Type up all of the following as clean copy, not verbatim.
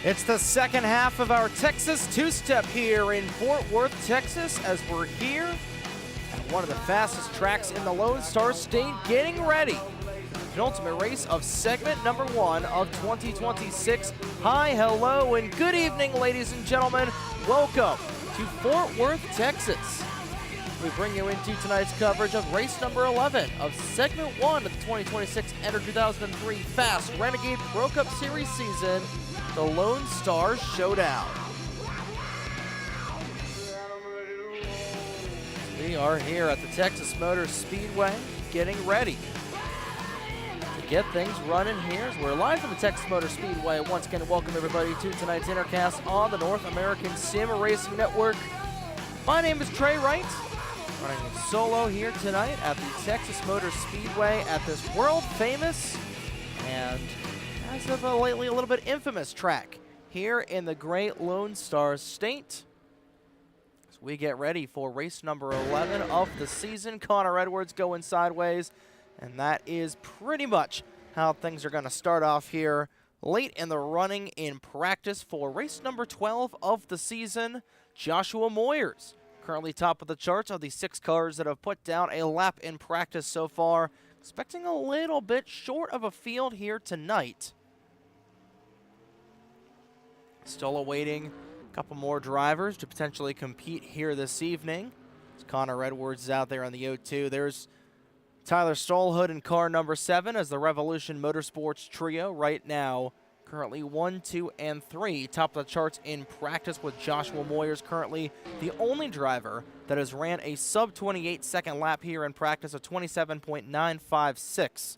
It's the second half of our Texas two-step here in Fort Worth, Texas, as we're here at one of the fastest tracks in the Lone Star State, getting ready for the penultimate race of segment number 1 of 2026. Hi, hello, and good evening, ladies and gentlemen. Welcome to Fort Worth, Texas. We bring you into tonight's coverage of race number 11 of segment 1 of the 2026 NR2003 Fast Renegade Pro Cup Series season, the Lone Star Showdown. We are here at the Texas Motor Speedway getting ready to get things running here as we're live from the Texas Motor Speedway. Once again, welcome everybody to tonight's Intercast on the North American Sim Racing Network. My name is Trey Wright, running solo here tonight at the Texas Motor Speedway at this world famous and as of lately a little bit infamous track here in the great Lone Star State. As we get ready for race number 11 of the season, Connor Edwards going sideways, and that is pretty much how things are going to start off here late in the running in practice for race number 12 of the season. Joshua Moyers, currently top of the charts of the 6 cars that have put down a lap in practice so far. Expecting a little bit short of a field here tonight. Still awaiting a couple more drivers to potentially compete here this evening. As Connor Edwards is out there on the O2. There's Tyler Stallhood in car number 7 as the Revolution Motorsports trio right now. Currently 1, 2, and 3 top of the charts in practice, with Joshua Moyers currently the only driver that has ran a sub-28 second lap here in practice of 27.956.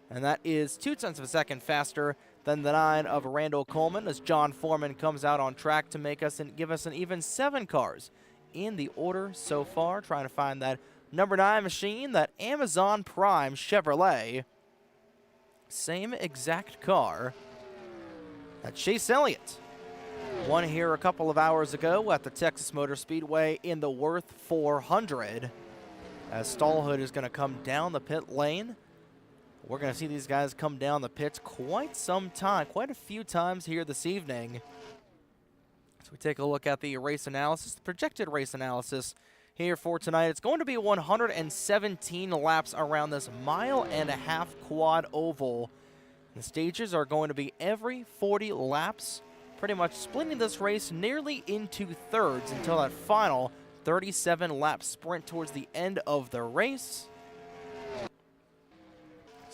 And that is 2 tenths of a second faster than the 9 of Randall Coleman, as John Foreman comes out on track to make us and give us an even 7 cars in the order so far. Trying to find that number 9 machine, that Amazon Prime Chevrolet. Same exact car that Chase Elliott won here a couple of hours ago at the Texas Motor Speedway in the Worth 400. As Stallhood is going to come down the pit lane. We're going to see these guys come down the pits quite a few times here this evening. So we take a look at the race analysis, the projected race analysis here for tonight. It's going to be 117 laps around this 1.5 mile quad oval. The stages are going to be every 40 laps, pretty much splitting this race nearly into thirds until that final 37-lap sprint towards the end of the race.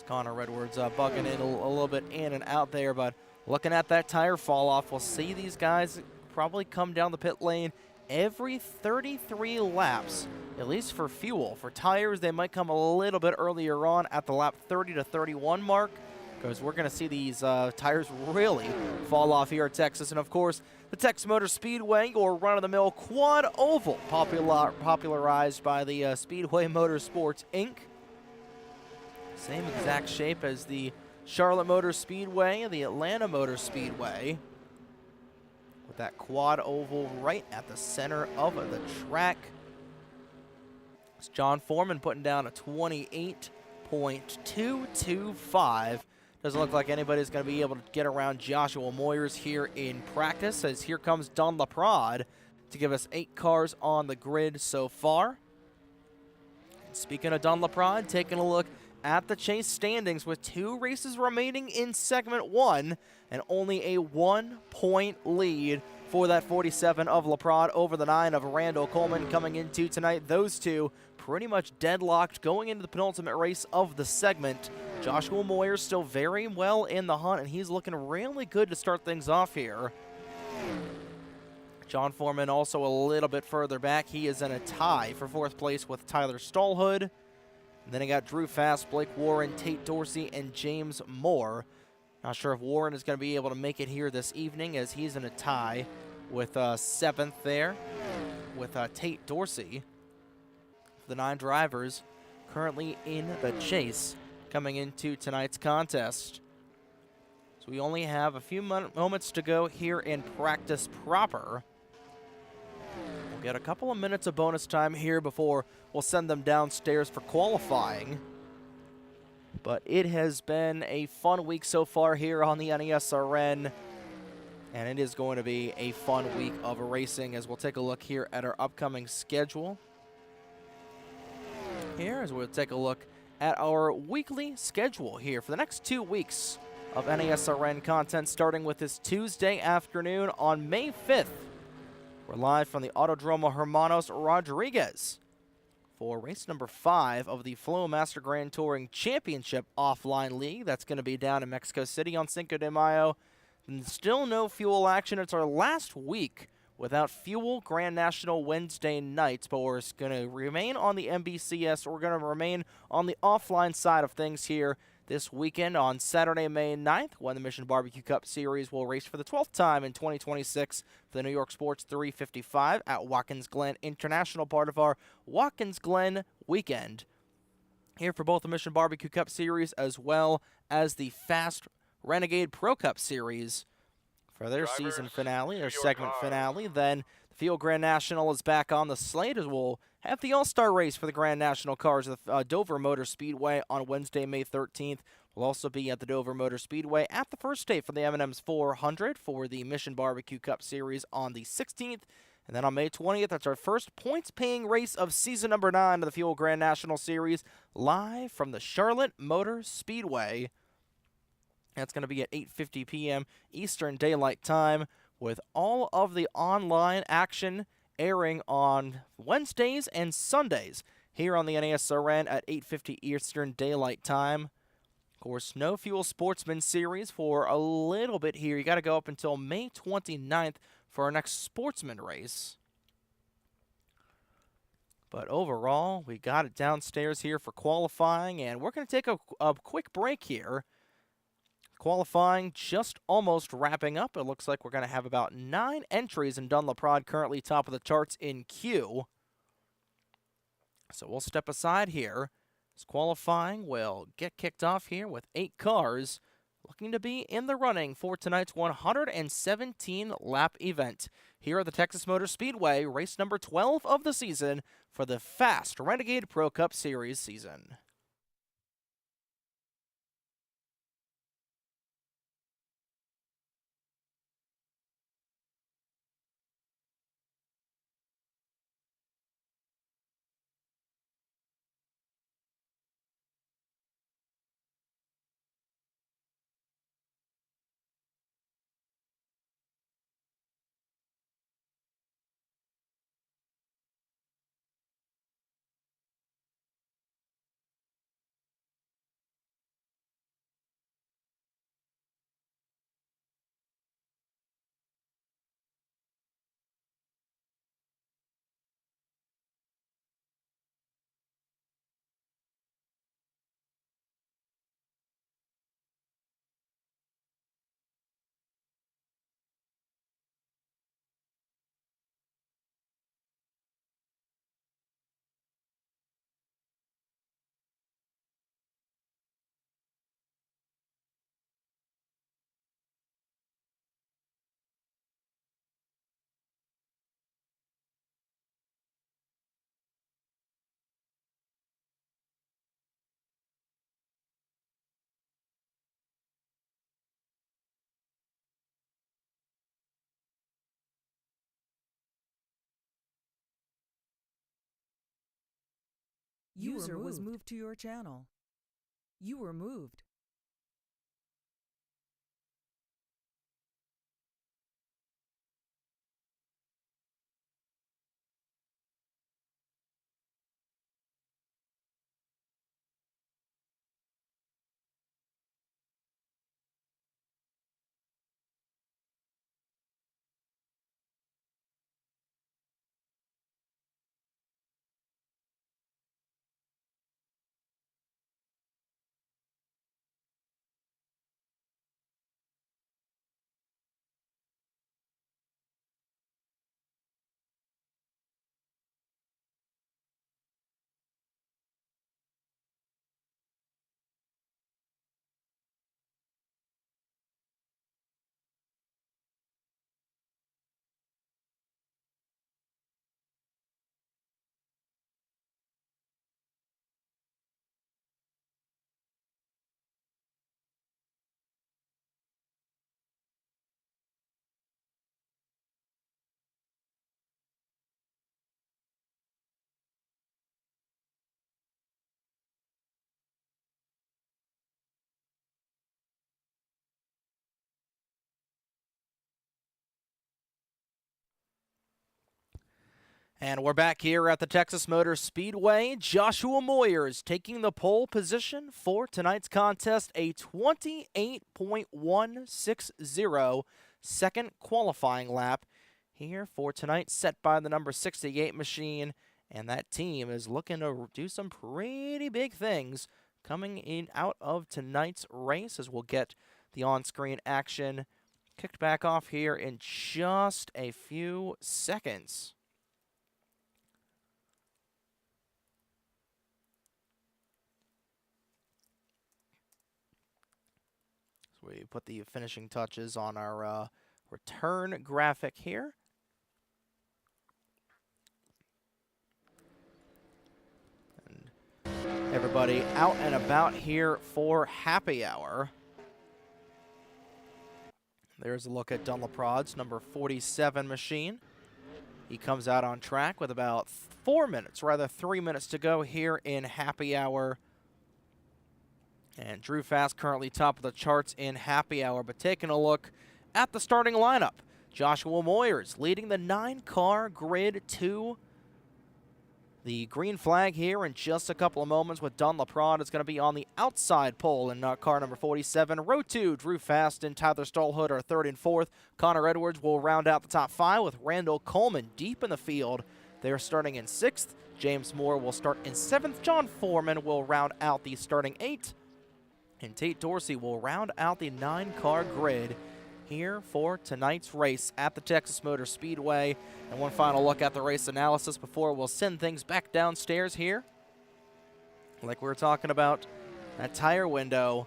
Connor Edwards bugging in a little bit in and out there, but looking at that tire fall off, we'll see these guys probably come down the pit lane every 33 laps, at least for fuel. For tires, they might come a little bit earlier on at the lap 30 to 31 mark, because we're going to see these tires really fall off here at Texas. And of course, the Texas Motor Speedway, your run-of-the-mill quad oval, popularized by the Speedway Motorsports Inc. Same exact shape as the Charlotte Motor Speedway and the Atlanta Motor Speedway, with that quad oval right at the center of the track. It's John Foreman putting down a 28.225. Doesn't look like anybody's going to be able to get around Joshua Moyers here in practice, as here comes Don LaPrade to give us 8 cars on the grid so far. And speaking of Don LaPrade, taking a look at the Chase standings with 2 races remaining in segment 1 and only a 1-point lead for that 47 of LaPrade over the 9 of Randall Coleman coming into tonight. Those two pretty much deadlocked going into the penultimate race of the segment. Joshua Moyers still very well in the hunt, and he's looking really good to start things off here. John Foreman also a little bit further back. He is in a tie for 4th place with Tyler Stallhood. And then I got Drew Fast, Blake Warren, Tate Dorsey, and James Moore. Not sure if Warren is going to be able to make it here this evening, as he's in a tie with 7th there with Tate Dorsey. The 9 drivers currently in the chase coming into tonight's contest. So we only have a few moments to go here in practice proper. We'll get a couple of minutes of bonus time here before we'll send them downstairs for qualifying. But it has been a fun week so far here on the NESRN. And it is going to be a fun week of racing as we'll take a look here at our upcoming schedule. Here as we'll take a look at our weekly schedule here for the next 2 weeks of NASRN content, starting with this Tuesday afternoon on May 5th. We're live from the Autodromo Hermanos Rodriguez for race number 5 of the Flow Master Grand Touring Championship Offline League. That's going to be down in Mexico City on Cinco de Mayo. And still no fuel action. It's our last week without fuel Grand National Wednesday nights, but we're going to remain on the MBCS. We're going to remain on the offline side of things here this weekend on Saturday, May 9th, when the Mission Barbecue Cup Series will race for the 12th time in 2026 for the New York Sports 355 at Watkins Glen International, part of our Watkins Glen weekend. Here for both the Mission Barbecue Cup Series as well as the Fast Renegade Pro Cup Series for their season finale, their segment finale. Then the Field Grand National is back on the slate as we'll have the All-Star race for the Grand National cars at the Dover Motor Speedway on Wednesday, May 13th. We'll also be at the Dover Motor Speedway at the first state for the M&M's 400 for the Mission Barbecue Cup Series on the 16th. And then on May 20th, that's our first points-paying race of season number 9 of the Fuel Grand National Series, live from the Charlotte Motor Speedway. That's going to be at 8:50 p.m. Eastern Daylight Time, with all of the online action airing on Wednesdays and Sundays here on the NASRN at 8:50 Eastern Daylight Time. Of course, no Fuel Sportsman Series for a little bit here. You got to go up until May 29th for our next Sportsman race. But overall, we got it downstairs here for qualifying, and we're going to take a quick break here. Qualifying just almost wrapping up. It looks like we're going to have about 9 entries in Dunlop currently top of the charts in queue. So we'll step aside here. This qualifying will get kicked off here with 8 cars looking to be in the running for tonight's 117-lap event here at the Texas Motor Speedway, race number 12 of the season for the Fast Renegade Pro Cup Series season. User was moved to your channel. You were moved. And we're back here at the Texas Motor Speedway. Joshua Moyers taking the pole position for tonight's contest, a 28.160 second qualifying lap here for tonight, set by the number 68 machine. And that team is looking to do some pretty big things coming in out of tonight's race, as we'll get the on-screen action kicked back off here in just a few seconds. We put the finishing touches on our return graphic here. And everybody out and about here for happy hour. There's a look at Dunlaprod's number 47 machine. He comes out on track with about 3 minutes to go here in happy hour. And Drew Fast currently top of the charts in happy hour, but taking a look at the starting lineup. Joshua Moyers leading the 9-car grid to the green flag here in just a couple of moments, with Dunlaprod is going to be on the outside pole in car number 47. Row 2, Drew Fast and Tyler Stallhood are 3rd and 4th. Connor Edwards will round out the top 5 with Randall Coleman deep in the field. They're starting in 6th. James Moore will start in 7th. John Foreman will round out the starting 8. And Tate Dorsey will round out the 9-car grid here for tonight's race at the Texas Motor Speedway. And one final look at the race analysis before we'll send things back downstairs here. Like we were talking about, that tire window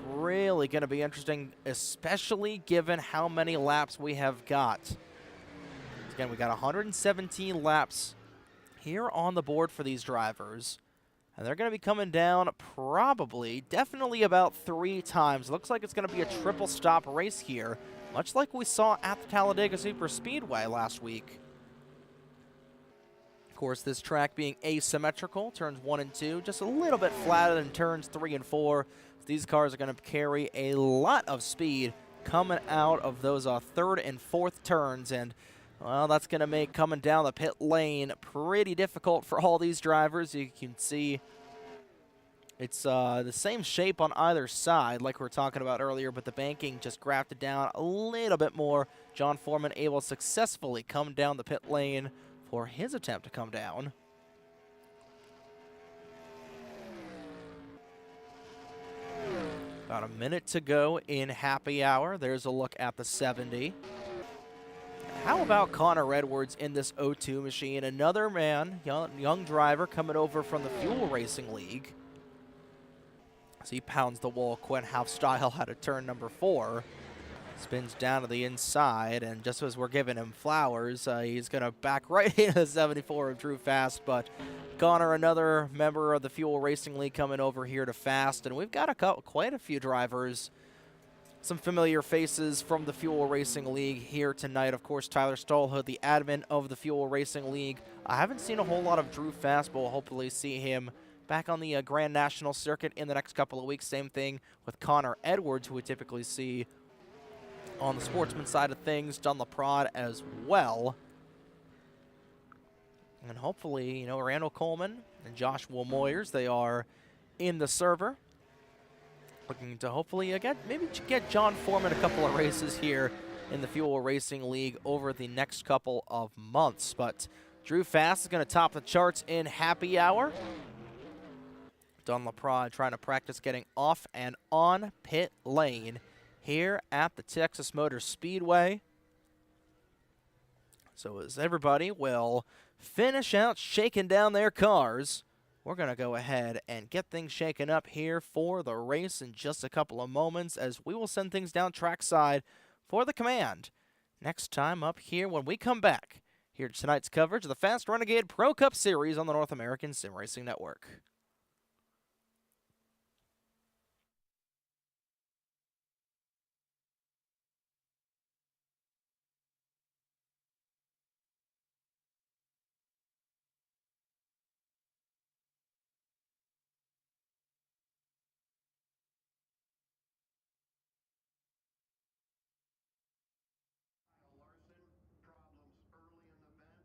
really going to be interesting, especially given how many laps we have got. Again, we got 117 laps here on the board for these drivers. And they're going to be coming down definitely about 3 times. Looks like it's going to be a triple stop race here, much like we saw at the Talladega Superspeedway last week. Of course, this track being asymmetrical, turns 1 and 2, just a little bit flatter than turns 3 and 4. These cars are going to carry a lot of speed coming out of those 3rd and 4th turns, and well, that's going to make coming down the pit lane pretty difficult for all these drivers. You can see it's the same shape on either side like we were talking about earlier, but the banking just grafted down a little bit more. John Foreman able to successfully come down the pit lane for his attempt to come down. About a minute to go in happy hour. There's a look at the 70. How about Connor Edwards in this O2 machine? Another man, young driver coming over from the Fuel Racing League. As he pounds the wall Quinn House style out of turn number 4. Spins down to the inside, and just as we're giving him flowers, he's going to back right into the 74 of Drew Fast. But Connor, another member of the Fuel Racing League, coming over here to Fast. And we've got quite a few drivers, some familiar faces from the Fuel Racing League here tonight. Of course, Tyler Stallhood, the admin of the Fuel Racing League. I haven't seen a whole lot of Drew Fast, but we'll hopefully see him back on the Grand National Circuit in the next couple of weeks. Same thing with Connor Edwards, who we typically see on the sportsman side of things, Dunlaprod as well. And hopefully, Randall Coleman and Joshua Moyers, they are in the server. Looking to hopefully maybe get John Foreman a couple of races here in the Fuel Racing League over the next couple of months. But Drew Fast is going to top the charts in happy hour. Dunlaprod trying to practice getting off and on pit lane here at the Texas Motor Speedway. So as everybody will finish out shaking down their cars, we're going to go ahead and get things shaken up here for the race in just a couple of moments, as we will send things down trackside for the command next time up here when we come back here to tonight's coverage of the Fast Renegade Pro Cup Series on the North American Sim Racing Network. Larson, problems early in the vent.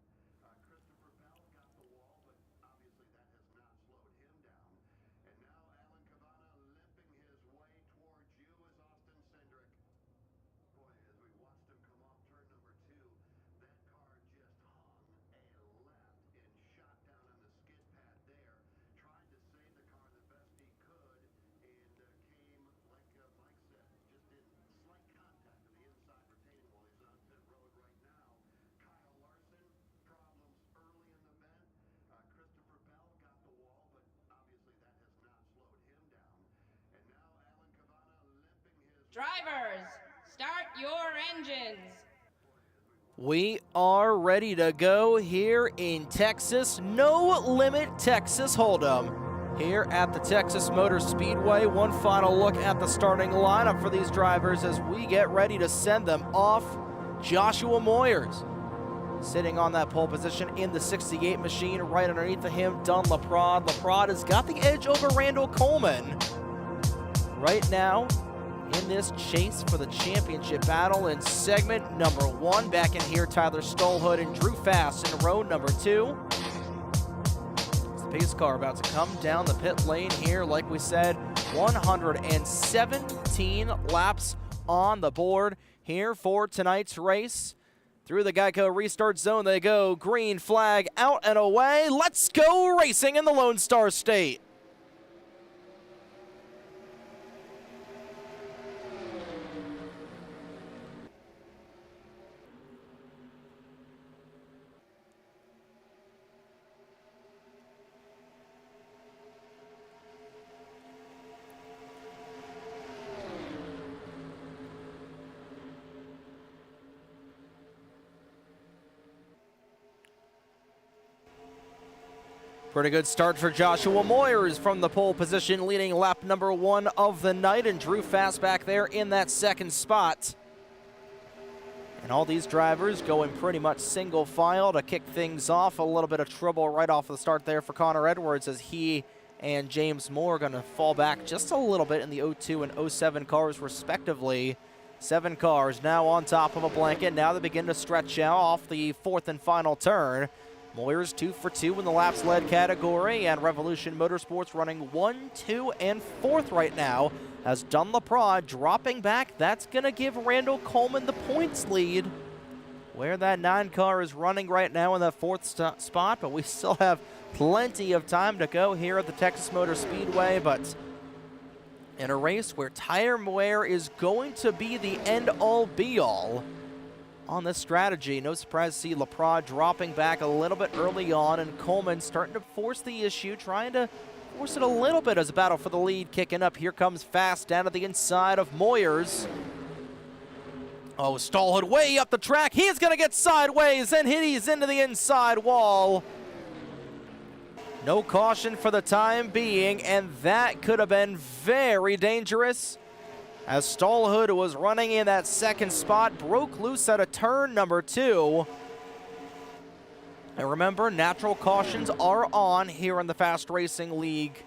Drivers, start your engines. We are ready to go here in Texas. No Limit Texas Hold'em here at the Texas Motor Speedway. One final look at the starting lineup for these drivers as we get ready to send them off. Joshua Moyers sitting on that pole position in the 68 machine. Right underneath of him, Dunn Laprade. Laprade has got the edge over Randall Coleman right now in this chase for the championship battle in segment number 1. Back in here, Tyler Stolhood and Drew Fast in row number 2. It's the pace car about to come down the pit lane here. Like we said, 117 laps on the board here for tonight's race. Through the Geico restart zone they go. Green flag out and away. Let's go racing in the Lone Star State. Pretty good start for Joshua Moyers from the pole position, leading lap number 1 of the night, and Drew Fast back there in that second spot. And all these drivers going pretty much single file to kick things off. A little bit of trouble right off the start there for Connor Edwards as he and James Moore are going to fall back just a little bit in the 02 and 07 cars respectively. 7 cars now on top of a blanket. Now they begin to stretch out off the 4th and final turn. Moyers 2 for 2 in the laps led category, and Revolution Motorsports running 1, 2, and 4th right now as Dunn Laprade dropping back. That's going to give Randall Coleman the points lead, where that 9 car is running right now in that 4th spot, but we still have plenty of time to go here at the Texas Motor Speedway. But in a race where tire wear is going to be the end-all be-all on this strategy, no surprise to see Laprade dropping back a little bit early on, and Coleman starting to force the issue, trying to force it a little bit as a battle for the lead kicking up. Here comes Fast down to the inside of Moyers. Oh, Stallhood way up the track. He's going to get sideways, and he's into the inside wall. No caution for the time being, and that could have been very dangerous, as Stallhood was running in that second spot, broke loose at a turn number 2. And remember, natural cautions are on here in the Fast Racing League.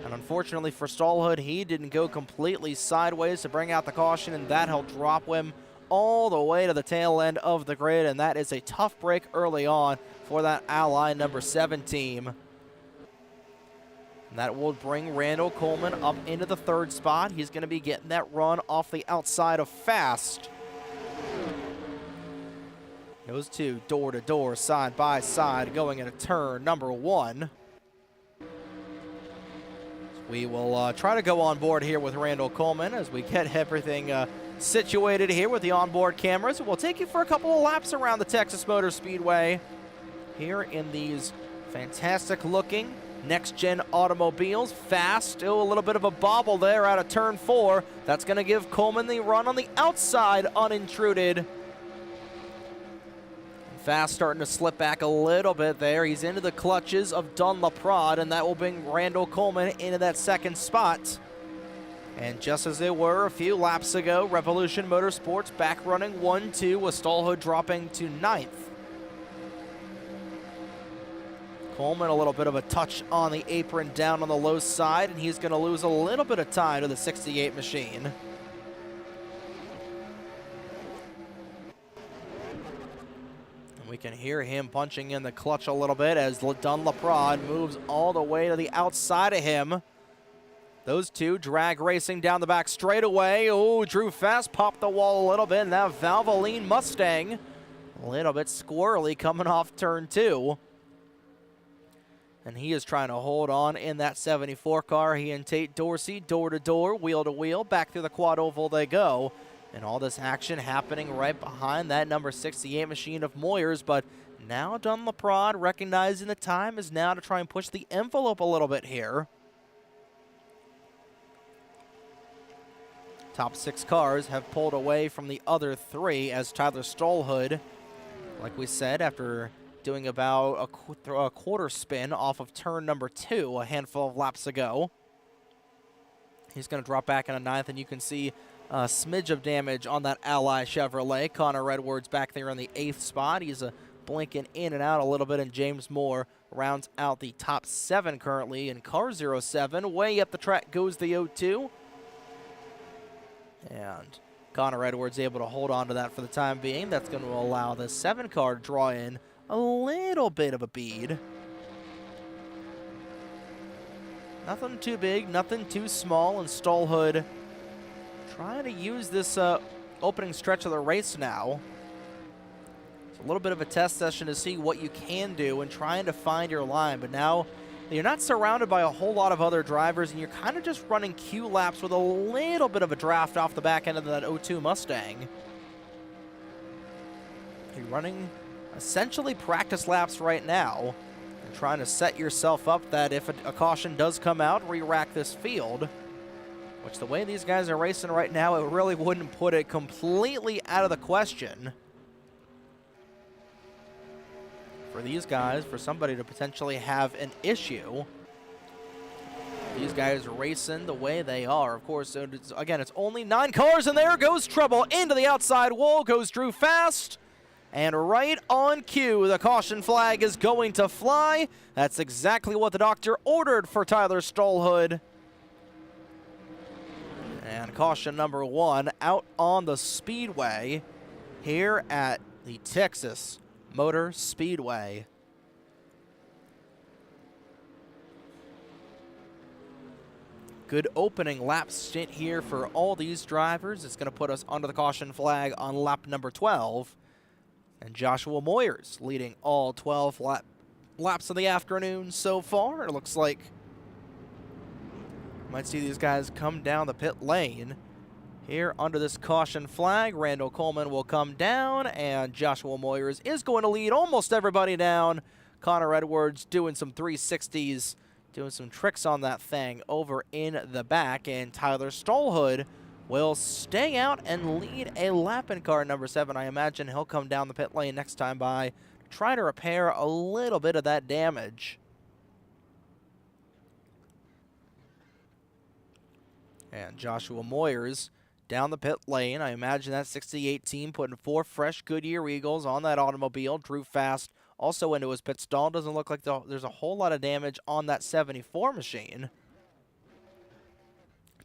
And unfortunately for Stallhood, he didn't go completely sideways to bring out the caution, and that helped drop him all the way to the tail end of the grid, and that is a tough break early on for that Ally number 7 team. And that will bring Randall Coleman up into the 3rd spot. He's going to be getting that run off the outside of Fast. Those two door to door, side by side, going into turn number 1. We will try to go on board here with Randall Coleman as we get everything situated here with the onboard cameras. We'll take you for a couple of laps around the Texas Motor Speedway here in these fantastic looking next-gen automobiles. Fast, still a little bit of a bobble there out of turn 4. That's going to give Coleman the run on the outside unintruded. Fast starting to slip back a little bit there. He's into the clutches of Dunn Laprade, and that will bring Randall Coleman into that 2nd spot. And just as they were a few laps ago, Revolution Motorsports back running 1-2 with Stallhood dropping to 9th. Coleman a little bit of a touch on the apron down on the low side, and he's going to lose a little bit of time to the 68 machine. And we can hear him punching in the clutch a little bit as Dunn Laprade moves all the way to the outside of him. Those two drag racing down the back straightaway. Oh, Drew Fast popped the wall a little bit, and that Valvoline Mustang a little bit squirrely coming off turn 2. And he is trying to hold on in that 74 car. He and Tate Dorsey, door to door, wheel to wheel, back through the quad oval they go. And all this action happening right behind that number 68 machine of Moyers. But now Dunn Laprade recognizing the time is now to try and push the envelope a little bit here. Top 6 cars have pulled away from the other 3 as Tyler Stallhood, like we said, after doing about a quarter spin off of turn number 2 a handful of laps ago. He's going to drop back in a 9th, and you can see a smidge of damage on that Ally Chevrolet. Connor Edwards back there in the 8th spot. He's blinking in and out a little bit, and James Moore rounds out the top 7 currently in car 07. Way up the track goes the 02. And Connor Edwards able to hold on to that for the time being. That's going to allow the 7 car to draw in a little bit of a bead. Nothing too big, nothing too small, and Stallhood trying to use this opening stretch of the race now. It's a little bit of a test session to see what you can do and trying to find your line, but now you're not surrounded by a whole lot of other drivers, and you're kind of just running Q laps with a little bit of a draft off the back end of that 02 Mustang. You're running essentially practice laps right now and trying to set yourself up that if a caution does come out, re-rack this field, which the way these guys are racing right now, it really wouldn't put it completely out of the question for these guys, for somebody to potentially have an issue. These guys racing the way they are. Of course, again, it's only 9 cars, and there goes trouble into the outside wall. Goes Drew Fast, and right on cue, the caution flag is going to fly. That's exactly what the doctor ordered for Tyler Stallhood. And caution number 1 out on the speedway here at the Texas Motor Speedway. Good opening lap stint here for all these drivers. It's going to put us under the caution flag on lap number 12. And Joshua Moyers leading all 12 laps of the afternoon so far. It looks like you might see these guys come down the pit lane here under this caution flag. Randall Coleman will come down, and Joshua Moyers is going to lead almost everybody down. Connor Edwards doing some 360s, doing some tricks on that thing over in the back, and Tyler Stallhood will stay out and lead a lap in car number 7. I imagine he'll come down the pit lane next time by to try to repair a little bit of that damage. And Joshua Moyers down the pit lane. I imagine that 68 team putting 4 fresh Goodyear Eagles on that automobile. Drew Fast also into his pit stall. Doesn't look like there's a whole lot of damage on that 74 machine.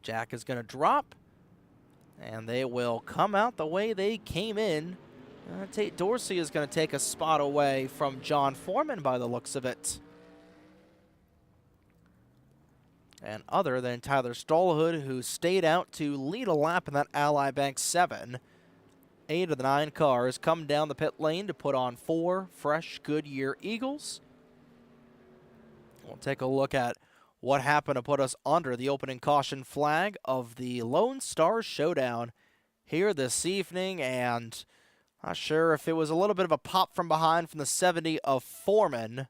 Jack is going to drop, and they will come out the way they came in. Tate Dorsey is going to take a spot away from John Foreman by the looks of it. And other than Tyler Stallhood, who stayed out to lead a lap in that Ally Bank 7, 8 of the 9 cars come down the pit lane to put on 4 fresh Goodyear Eagles. We'll take a look at what happened to put us under the opening caution flag of the Lone Star Showdown here this evening, and not sure if it was a little bit of a pop from behind from the 70 of Foreman.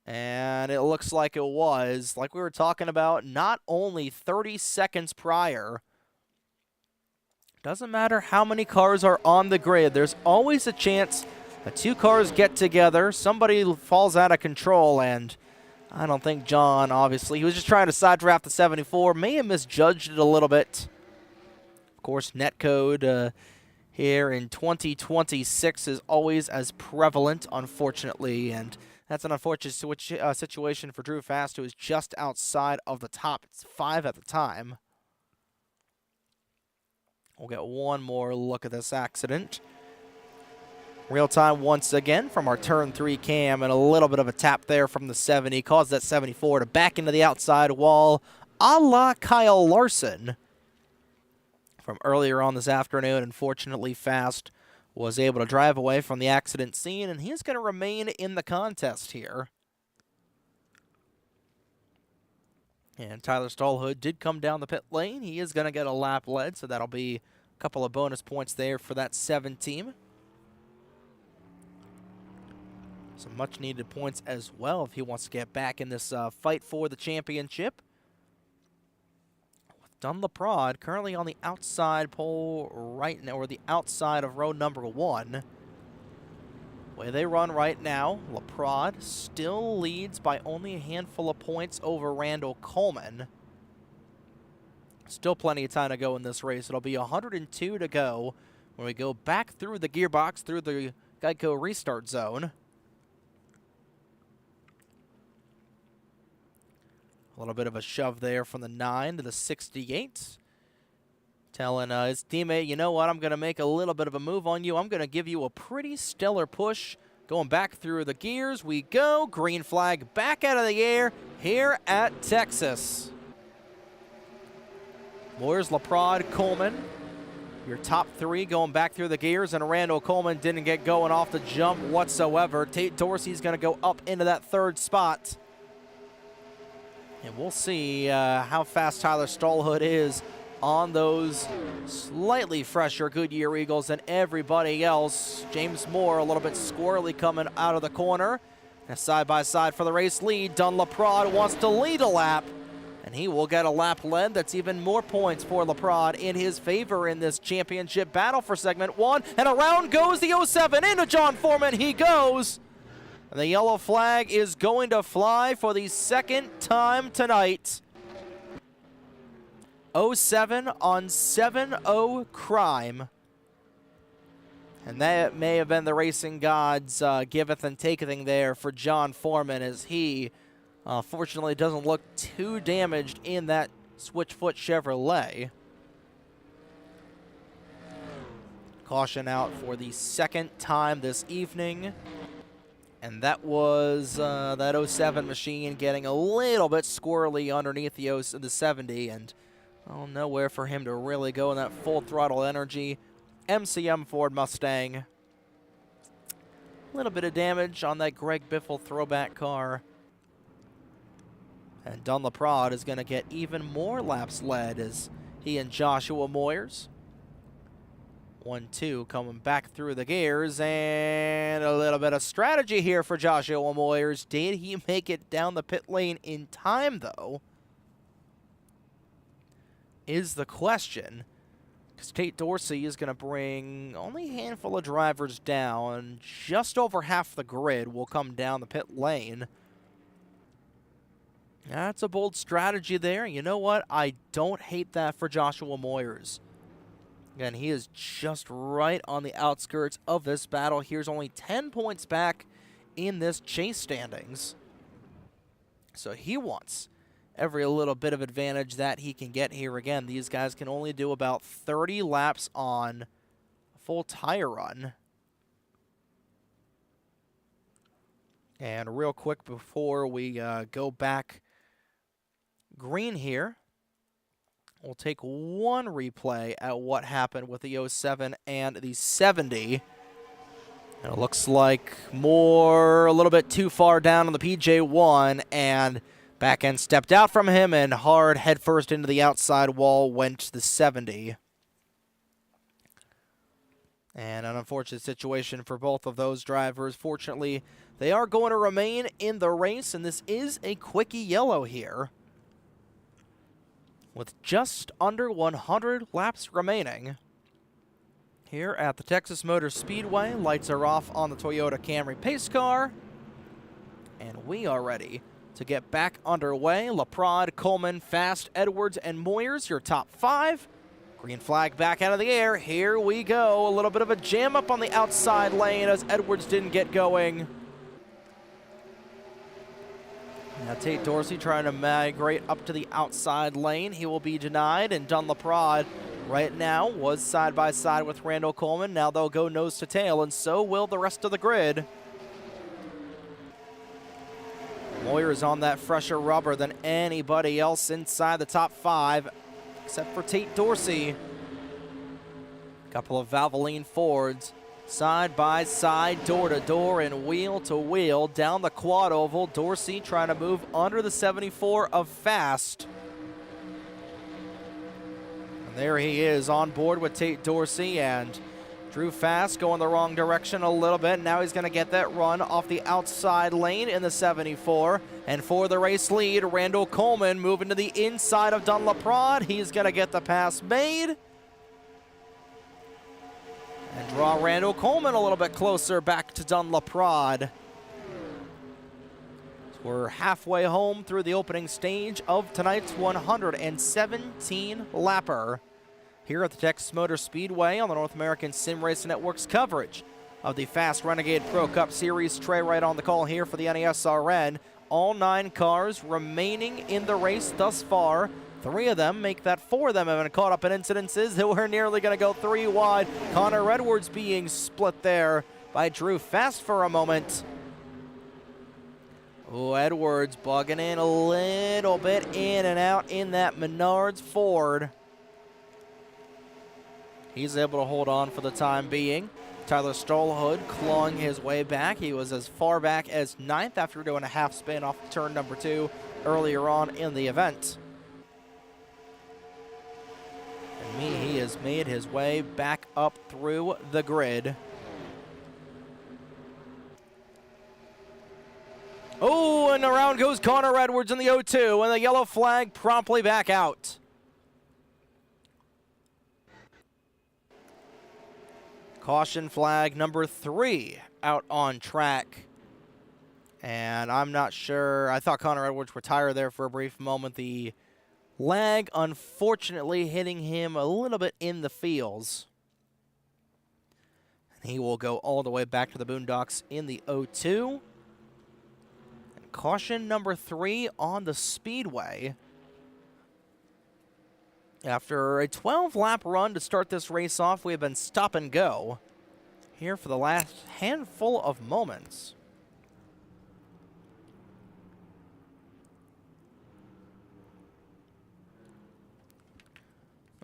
And it looks like it was, like we were talking about, not only 30 seconds prior. Doesn't matter how many cars are on the grid. There's always a chance that 2 cars get together, somebody falls out of control, and I don't think John, obviously, he was just trying to side draft the 74, may have misjudged it a little bit. Of course, netcode here in 2026 is always as prevalent, unfortunately, and that's an unfortunate situation for Drew Fast, who is just outside of the top. It's 5 at the time. We'll get one more look at this accident. Real time once again from our turn 3 cam, and a little bit of a tap there from the 70. Caused that 74 to back into the outside wall, a la Kyle Larson from earlier on this afternoon. Unfortunately, Fast was able to drive away from the accident scene, and he's going to remain in the contest here. And Tyler Stallhood did come down the pit lane. He is going to get a lap lead, so that'll be a couple of bonus points there for that 7 team. Some much-needed points as well if he wants to get back in this fight for the championship. With Dunlaprod currently on the outside pole right now, or the outside of row number 1. Way they run right now, Laprod still leads by only a handful of points over Randall Coleman. Still plenty of time to go in this race. It'll be 102 to go when we go back through the gearbox, through the Geico restart zone. A little bit of a shove there from the 9 to the 68. Telling his teammate, you know what, I'm going to make a little bit of a move on you. I'm going to give you a pretty stellar push. Going back through the gears, we go. Green flag back out of the air here at Texas. Moyers, Laprod, Coleman, your top 3 going back through the gears, and Randall Coleman didn't get going off the jump whatsoever. Tate Dorsey's going to go up into that 3rd spot. And we'll see how fast Tyler Stallhood is on those slightly fresher Goodyear Eagles than everybody else. James Moore a little bit squirrely coming out of the corner. And side-by-side for the race lead. Dunlaprod wants to lead a lap, and he will get a lap led. That's even more points for Laprod in his favor in this championship battle for segment 1. And around goes the 07 into John Foreman. He goes. And the yellow flag is going to fly for the 2nd time tonight. 07 on 7-0 crime. And that may have been the racing gods giveth and taketh there for John Foreman, as he fortunately doesn't look too damaged in that Switchfoot Chevrolet. Caution out for the 2nd time this evening. And that was that 07 machine getting a little bit squirrely underneath the 70, and nowhere for him to really go in that full throttle energy. MCM Ford Mustang. A little bit of damage on that Greg Biffle throwback car. And Dunlaprod is going to get even more laps led as he and Joshua Moyers. 1-2 coming back through the gears, and a little bit of strategy here for Joshua Moyers. Did he make it down the pit lane in time, though? Is the question. Because Tate Dorsey is going to bring only a handful of drivers down. Just over half the grid will come down the pit lane. That's a bold strategy there. You know what? I don't hate that for Joshua Moyers. Again, he is just right on the outskirts of this battle. Here's only 10 points back in this chase standings. So he wants every little bit of advantage that he can get here. Again, these guys can only do about 30 laps on a full tire run. And real quick before we go back green here, we'll take one replay at what happened with the 07 and the 70. And it looks like Moore a little bit too far down on the PJ1, and back end stepped out from him, and hard headfirst into the outside wall went the 70. And an unfortunate situation for both of those drivers. Fortunately, they are going to remain in the race, and this is a quickie yellow here, with just under 100 laps remaining. Here at the Texas Motor Speedway, lights are off on the Toyota Camry pace car, and we are ready to get back underway. Laprod, Coleman, Fast, Edwards, and Moyers, your top 5. Green flag back out of the air. Here we go. A little bit of a jam up on the outside lane as Edwards didn't get going. Now Tate Dorsey trying to migrate up to the outside lane. He will be denied, and Dunlaprod right now was side by side with Randall Coleman. Now they'll go nose to tail, and so will the rest of the grid. Moyer is on that fresher rubber than anybody else inside the top 5, except for Tate Dorsey. Couple of Valvoline Fords, side by side, door to door, and wheel to wheel down the quad oval. Dorsey trying to move under the 74 of Fast. And there he is on board with Tate Dorsey, and Drew fast, going the wrong direction a little bit. Now he's going to get that run off the outside lane in the 74. And for the race lead, Randall Coleman moving to the inside of Dunlaprod. He's going to get the pass made. And draw Randall Coleman a little bit closer back to Dunlaprod. We're halfway home through the opening stage of tonight's 117 lapper here at the Texas Motor Speedway on the North American Sim Racing Network's coverage of the Fast Renegade Pro Cup Series. Trey Wright on the call here for the NESRN. All 9 cars remaining in the race thus far. 3 of them make that 4 of them have been caught up in incidences that were nearly going to go 3 wide. Connor Edwards being split there by Drew Fast for a moment. Oh, Edwards bugging in a little bit in and out in that Menards Ford. He's able to hold on for the time being. Tyler Stallhood clawing his way back. He was as far back as 9th after doing a half spin off turn number 2 earlier on in the event. And he has made his way back up through the grid. Oh, and around goes Connor Edwards in the 0-2, and the yellow flag promptly back out. Caution flag number 3 out on track. And I'm not sure. I thought Connor Edwards retired there for a brief moment. The lag, unfortunately, hitting him a little bit in the feels. And he will go all the way back to the boondocks in the 0-2. And caution number 3 on the speedway. After a 12-lap run to start this race off, we have been stop and go here for the last handful of moments.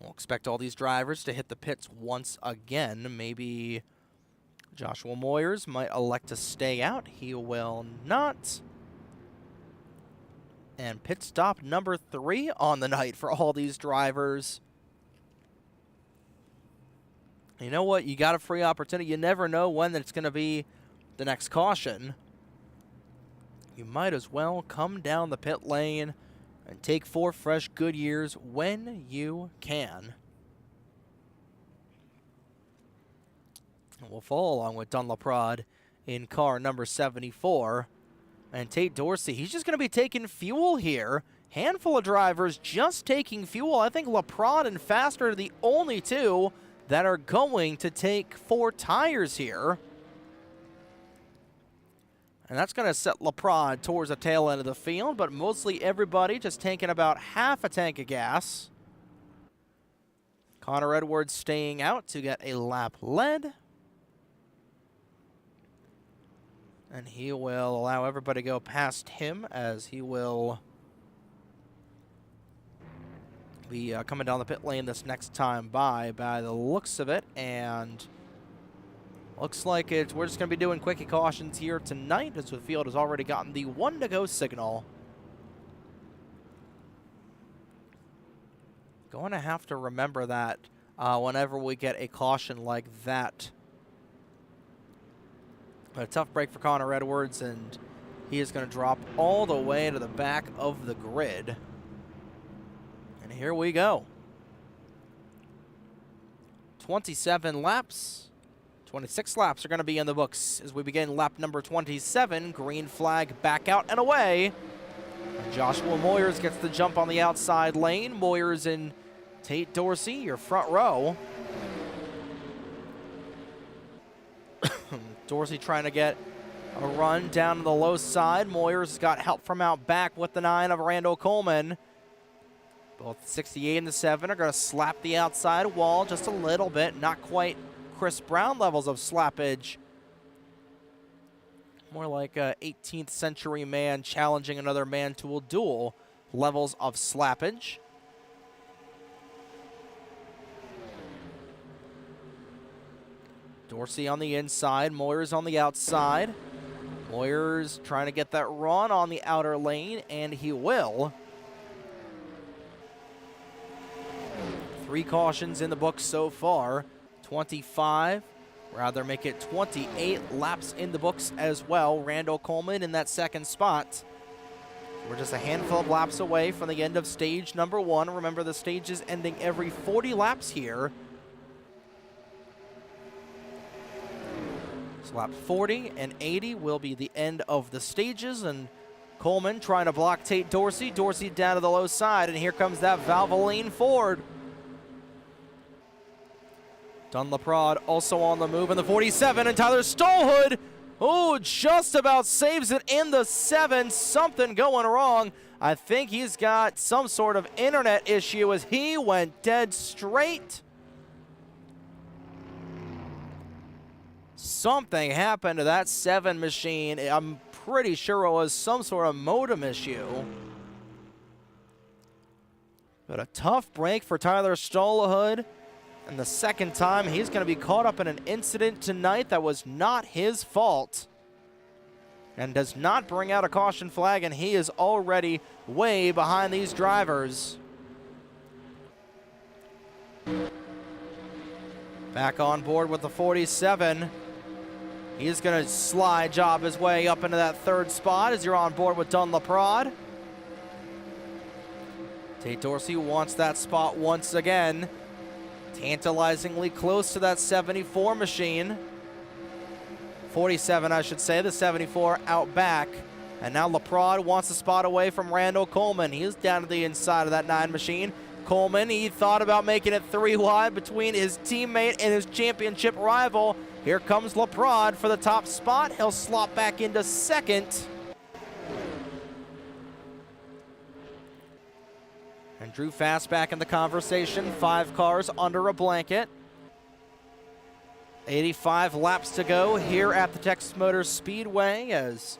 We'll expect all these drivers to hit the pits once again. Maybe Joshua Moyers might elect to stay out. He will not. And pit stop number 3 on the night for all these drivers. You know what? You got a free opportunity. You never know when it's going to be the next caution. You might as well come down the pit lane and take 4 fresh good years when you can. And we'll follow along with Dunlaprod in car number 74. And Tate Dorsey, he's just going to be taking fuel here. Handful of drivers just taking fuel. I think LaPrade and Faster are the only 2 that are going to take 4 tires here. And that's going to set LaPrade towards the tail end of the field, but mostly everybody just tanking about half a tank of gas. Connor Edwards staying out to get a lap led. And he will allow everybody to go past him as he will be coming down the pit lane this next time by the looks of it. And looks like we're just going to be doing quickie cautions here tonight as the field has already gotten the 1 to go signal. Going to have to remember that whenever we get a caution like that. A tough break for Connor Edwards, and he is going to drop all the way to the back of the grid. And here we go. 27 laps. 26 laps are going to be in the books as we begin lap number 27. Green flag back out and away. And Joshua Moyers gets the jump on the outside lane. Moyers and Tate Dorsey, your front row. Dorsey trying to get a run down to the low side. Moyers got help from out back with the 9 of Randall Coleman. Both the 68 and the 7 are going to slap the outside wall just a little bit. Not quite Chris Brown levels of slappage. More like a 18th century man challenging another man to a duel levels of slappage. Dorsey on the inside, Moyers on the outside. Moyers trying to get that run on the outer lane, and he will. 3 cautions in the book so far. 25, Rather make it 28 laps in the books as well. Randall Coleman in that second spot. We're just a handful of laps away from the end of stage number 1. Remember, the stage is ending every 40 laps here. So lap 40 and 80 will be the end of the stages, and Coleman trying to block Tate Dorsey. Dorsey down to the low side, and here comes that Valvoline Ford. Dunlaprod also on the move in the 47, and Tyler Stolhood, oh, just about saves it in the 7. Something going wrong. I think he's got some sort of internet issue as he went dead straight. Something happened to that 7 machine. I'm pretty sure it was some sort of modem issue. But a tough break for Tyler Stolhood. And the second time he's going to be caught up in an incident tonight that was not his fault. And does not bring out a caution flag, and he is already way behind these drivers. Back on board with the 47. He's going to slide job his way up into that 3rd spot as you're on board with Dunlaprod. Tate Dorsey wants that spot once again. Tantalizingly close to that 74 machine. 47, I should say, the 74 out back. And now Laprade wants a spot away from Randall Coleman. He is down to the inside of that 9 machine. Coleman, he thought about making it 3 wide between his teammate and his championship rival. Here comes Laprade for the top spot. He'll slot back into 2nd. And Drew Fast back in the conversation. 5 cars under a blanket. 85 laps to go here at the Texas Motor Speedway as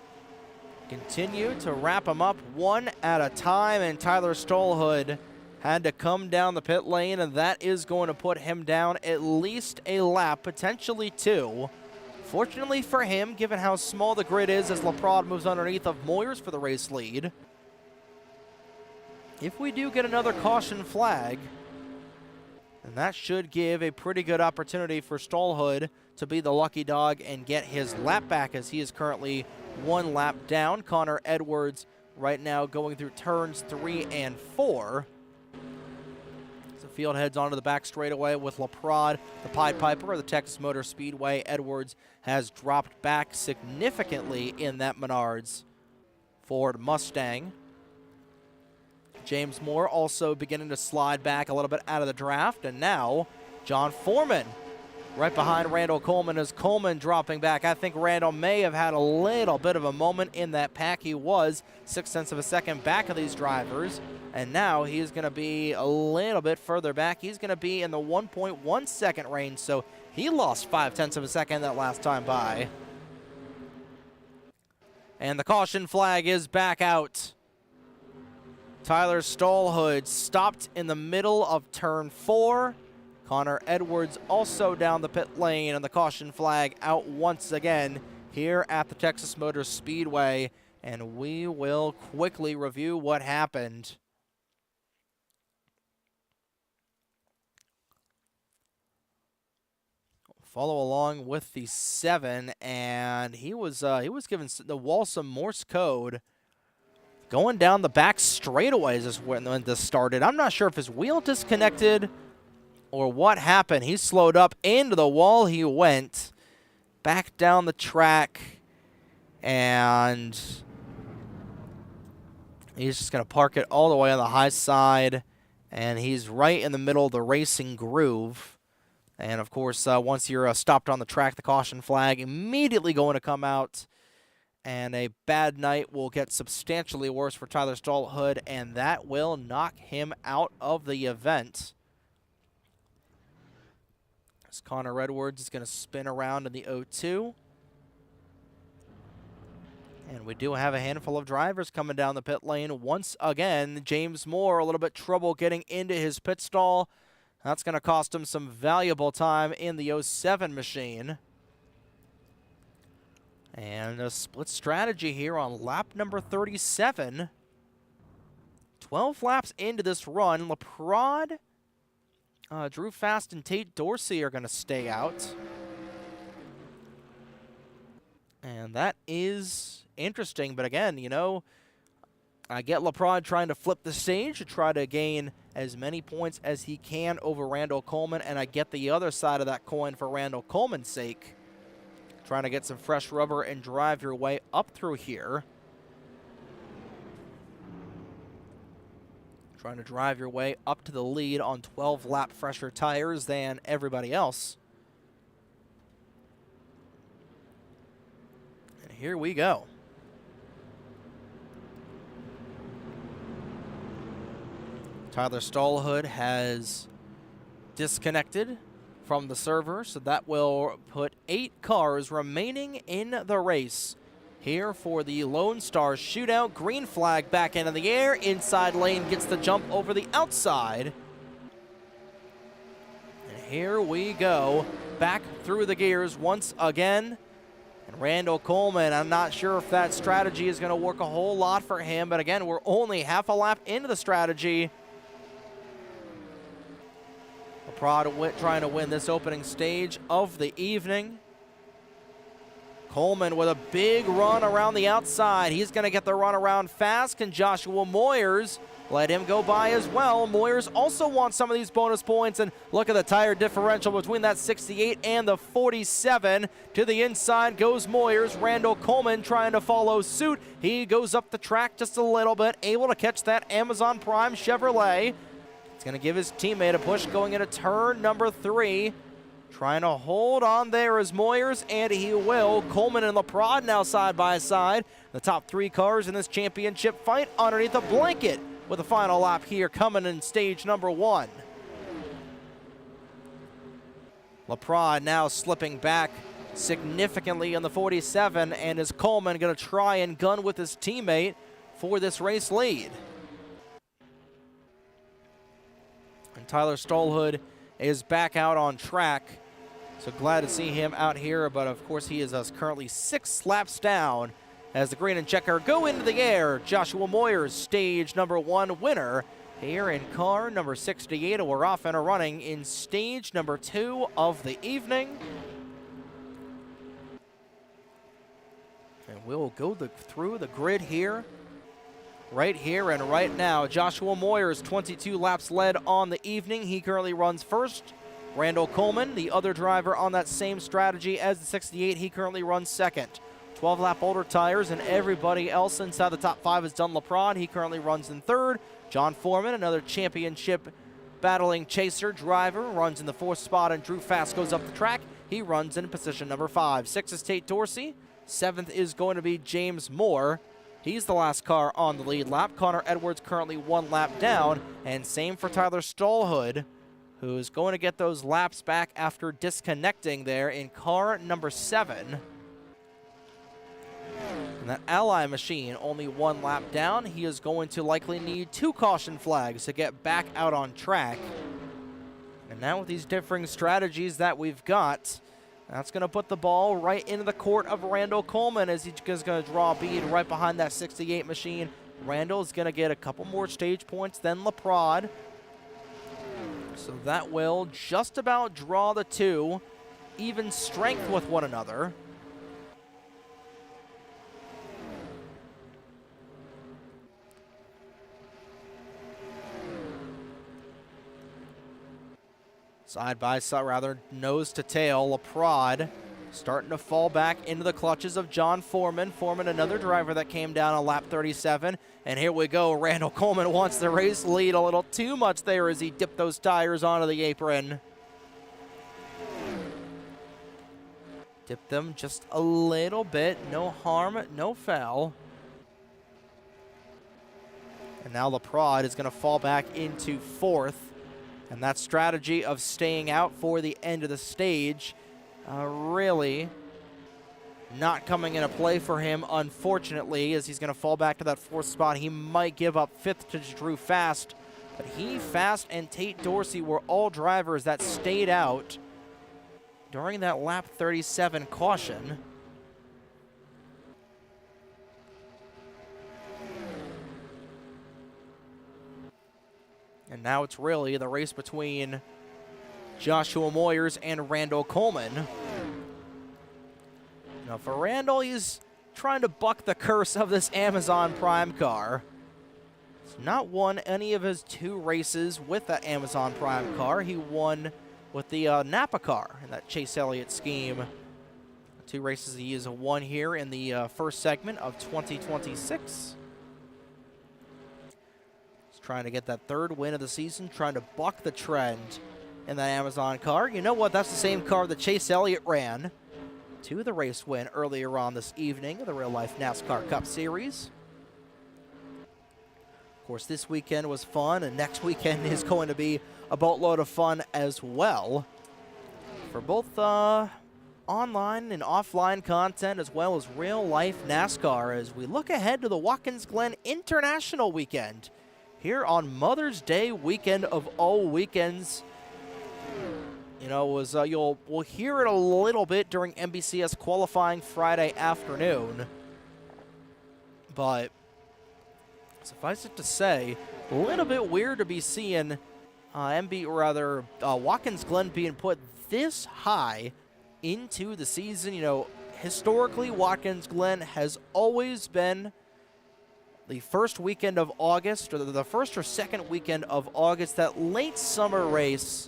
continue to wrap them up one at a time. And Tyler Stolhood had to come down the pit lane, and that is going to put him down at least a lap, potentially 2. Fortunately for him, given how small the grid is as Laprade moves underneath of Moyers for the race lead. If we do get another caution flag, then that should give a pretty good opportunity for Stolhood to be the lucky dog and get his lap back, as he is currently 1 lap down. Connor Edwards right now going through turns 3 and 4. So field heads onto the back straightaway with Laprade, the Pied Piper of the Texas Motor Speedway. Edwards has dropped back significantly in that Menards Ford Mustang. James Moore also beginning to slide back a little bit out of the draft. And now John Foreman right behind Randall Coleman as Coleman dropping back. I think Randall may have had a little bit of a moment in that pack. He was 0.6 of a second back of these drivers. And now he's going to be a little bit further back. He's going to be in the 1.1 second range. So he lost 0.5 of a second that last time by. And the caution flag is back out. Tyler Stolhood stopped in the middle of turn 4. Connor Edwards also down the pit lane, and the caution flag out once again here at the Texas Motor Speedway. And we will quickly review what happened. Follow along with the 7, and he was given the Walsum Morse code. Going down the back straightaways is when this started. I'm not sure if his wheel disconnected or what happened. He slowed up into the wall. He went back down the track, and he's just going to park it all the way on the high side, and he's right in the middle of the racing groove. And, of course, once you're stopped on the track, the caution flag immediately going to come out. And a bad night will get substantially worse for Tyler Stolhood, and that will knock him out of the event. As Connor Edwards is going to spin around in the 0-2. And we do have a handful of drivers coming down the pit lane once again. James Moore, a little bit trouble getting into his pit stall. That's going to cost him some valuable time in the 07 machine. And a split strategy here on lap number 37. 12 laps into this run. Laprade, Drew Fast, and Tate Dorsey are going to stay out. And that is interesting, but again, you know, I get LaPrade trying to flip the stage to try to gain as many points as he can over Randall Coleman, and I get the other side of that coin for Randall Coleman's sake. Trying to get some fresh rubber and drive your way up through here. Trying to drive your way up to the lead on 12-lap fresher tires than everybody else. And here we go. Tyler Stallhood has disconnected from the server, so that will put 8 cars remaining in the race. Here for the Lone Star Shootout. Green flag back into the air. Inside lane gets the jump over the outside. And here we go. Back through the gears once again. And Randall Coleman, I'm not sure if that strategy is going to work a whole lot for him, but again, we're only half a lap into the strategy. LaPrade trying to win this opening stage of the evening. Coleman with a big run around the outside. He's going to get the run around fast. Can Joshua Moyers let him go by as well? Moyers also wants some of these bonus points, and look at the tire differential between that 68 and the 47. To the inside goes Moyers. Randall Coleman trying to follow suit. He goes up the track just a little bit, able to catch that Amazon Prime Chevrolet. It's going to give his teammate a push going into turn number 3. Trying to hold on there is Moyers, and he will. Coleman and LaPrade now side by side. The top 3 cars in this championship fight underneath the blanket with a final lap here coming in stage number 1. LaPrade now slipping back significantly in the 47, and is Coleman going to try and gun with his teammate for this race lead? And Tyler Stallhood is back out on track. So glad to see him out here, but of course he is currently 6 laps down as the green and checker go into the air. Joshua Moyers, stage number 1 winner here in car number 68. We're off and running in stage number 2 of the evening. And we'll go through the grid here. Right here and right now, Joshua Moyers, 22 laps led on the evening. He currently runs first. Randall Coleman, the other driver on that same strategy as the 68, he currently runs second. 12-lap older tires, and everybody else inside the top 5 is done. LaPrade, he currently runs in third. John Foreman, another championship battling chaser driver, runs in the 4th spot, and Drew Fast goes up the track. He runs in position number 5. 6th is Tate Dorsey. 7th is going to be James Moore. He's the last car on the lead lap. Connor Edwards currently 1 lap down, and same for Tyler Stallhood, who's going to get those laps back after disconnecting there in car number 7. And that Ally machine only 1 lap down. He is going to likely need 2 caution flags to get back out on track. And now with these differing strategies that we've got, that's going to put the ball right into the court of Randall Coleman as he's going to draw a bead right behind that 68 machine. Randall is going to get a couple more stage points than LaPrade. So that will just about draw the 2, even strength with one another. Side by side, rather nose to tail, LaPrade starting to fall back into the clutches of John Foreman. Foreman, another driver that came down on lap 37. And here we go. Randall Coleman wants the race lead a little too much there as he dipped those tires onto the apron. Dipped them just a little bit. No harm, no foul. And now LaPrade is going to fall back into 4th. And that strategy of staying out for the end of the stage really not coming into play for him, unfortunately, as he's going to fall back to that 4th spot. He might give up 5th to Drew Fast, but he, Fast, and Tate Dorsey were all drivers that stayed out during that lap 37 caution. And now it's really the race between Joshua Moyers and Randall Coleman. Now for Randall, he's trying to buck the curse of this Amazon Prime car. He's not won any of his 2 races with that Amazon Prime car. He won with the Napa car in that Chase Elliott scheme. 2 races he has won here in the first segment of 2026. He's trying to get that 3rd win of the season, trying to buck the trend in that Amazon car. You know what? That's the same car that Chase Elliott ran to the race win earlier on this evening of the Real Life NASCAR Cup Series. Of course, this weekend was fun, and next weekend is going to be a boatload of fun as well for both online and offline content as well as real life NASCAR as we look ahead to the Watkins Glen International weekend here on Mother's Day weekend of all weekends. You know, we'll hear it a little bit during NBCS qualifying Friday afternoon, but suffice it to say, a little bit weird to be seeing Watkins Glen being put this high into the season. You know, historically, Watkins Glen has always been the first weekend of August, or the first or second weekend of August, that late summer race.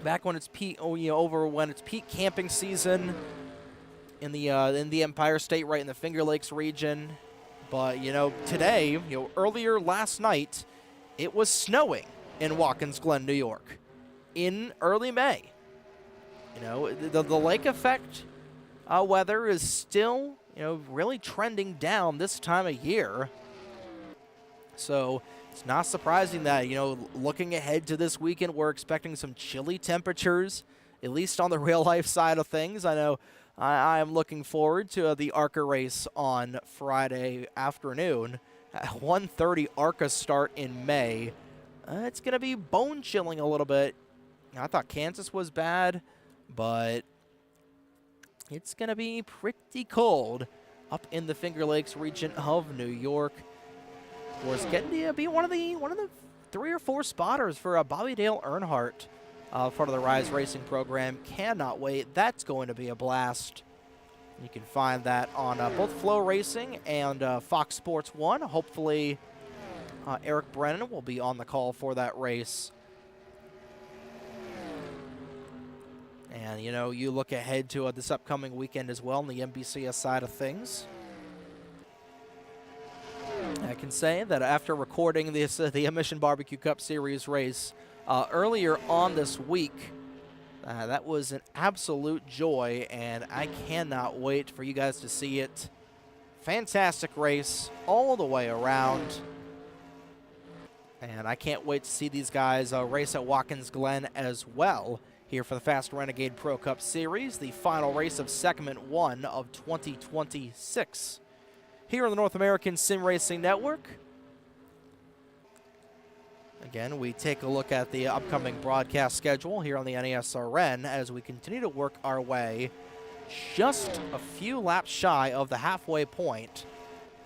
Back when it's peak, over when it's peak camping season in the Empire State, right in the Finger Lakes region. But today, earlier last night, it was snowing in Watkins Glen, New York, in early May. The lake effect weather is still really trending down this time of year. So it's not surprising that, looking ahead to this weekend, we're expecting some chilly temperatures, at least on the real life side of things. I know I am looking forward to the ARCA race on Friday afternoon at 1:30 ARCA start in May. It's going to be bone chilling a little bit. I thought Kansas was bad, but it's going to be pretty cold up in the Finger Lakes region of New York. Of course, getting to be one of the 3 or 4 spotters for Bobby Dale Earnhardt, part of the Rise Racing program. Cannot wait. That's going to be a blast. You can find that on both Flow Racing and Fox Sports 1. Hopefully, Eric Brennan will be on the call for that race. And, you look ahead to this upcoming weekend as well on the NBCS side of things. I can say that after recording this the Mission Barbecue Cup Series race earlier on this week, that was an absolute joy, and I cannot wait for you guys to see it. Fantastic race all the way around. And I can't wait to see these guys race at Watkins Glen as well here for the Fast Renegade Pro Cup Series, the final race of Segment 1 of 2026 here on the North American Sim Racing Network. Again, we take a look at the upcoming broadcast schedule here on the NASRN as we continue to work our way just a few laps shy of the halfway point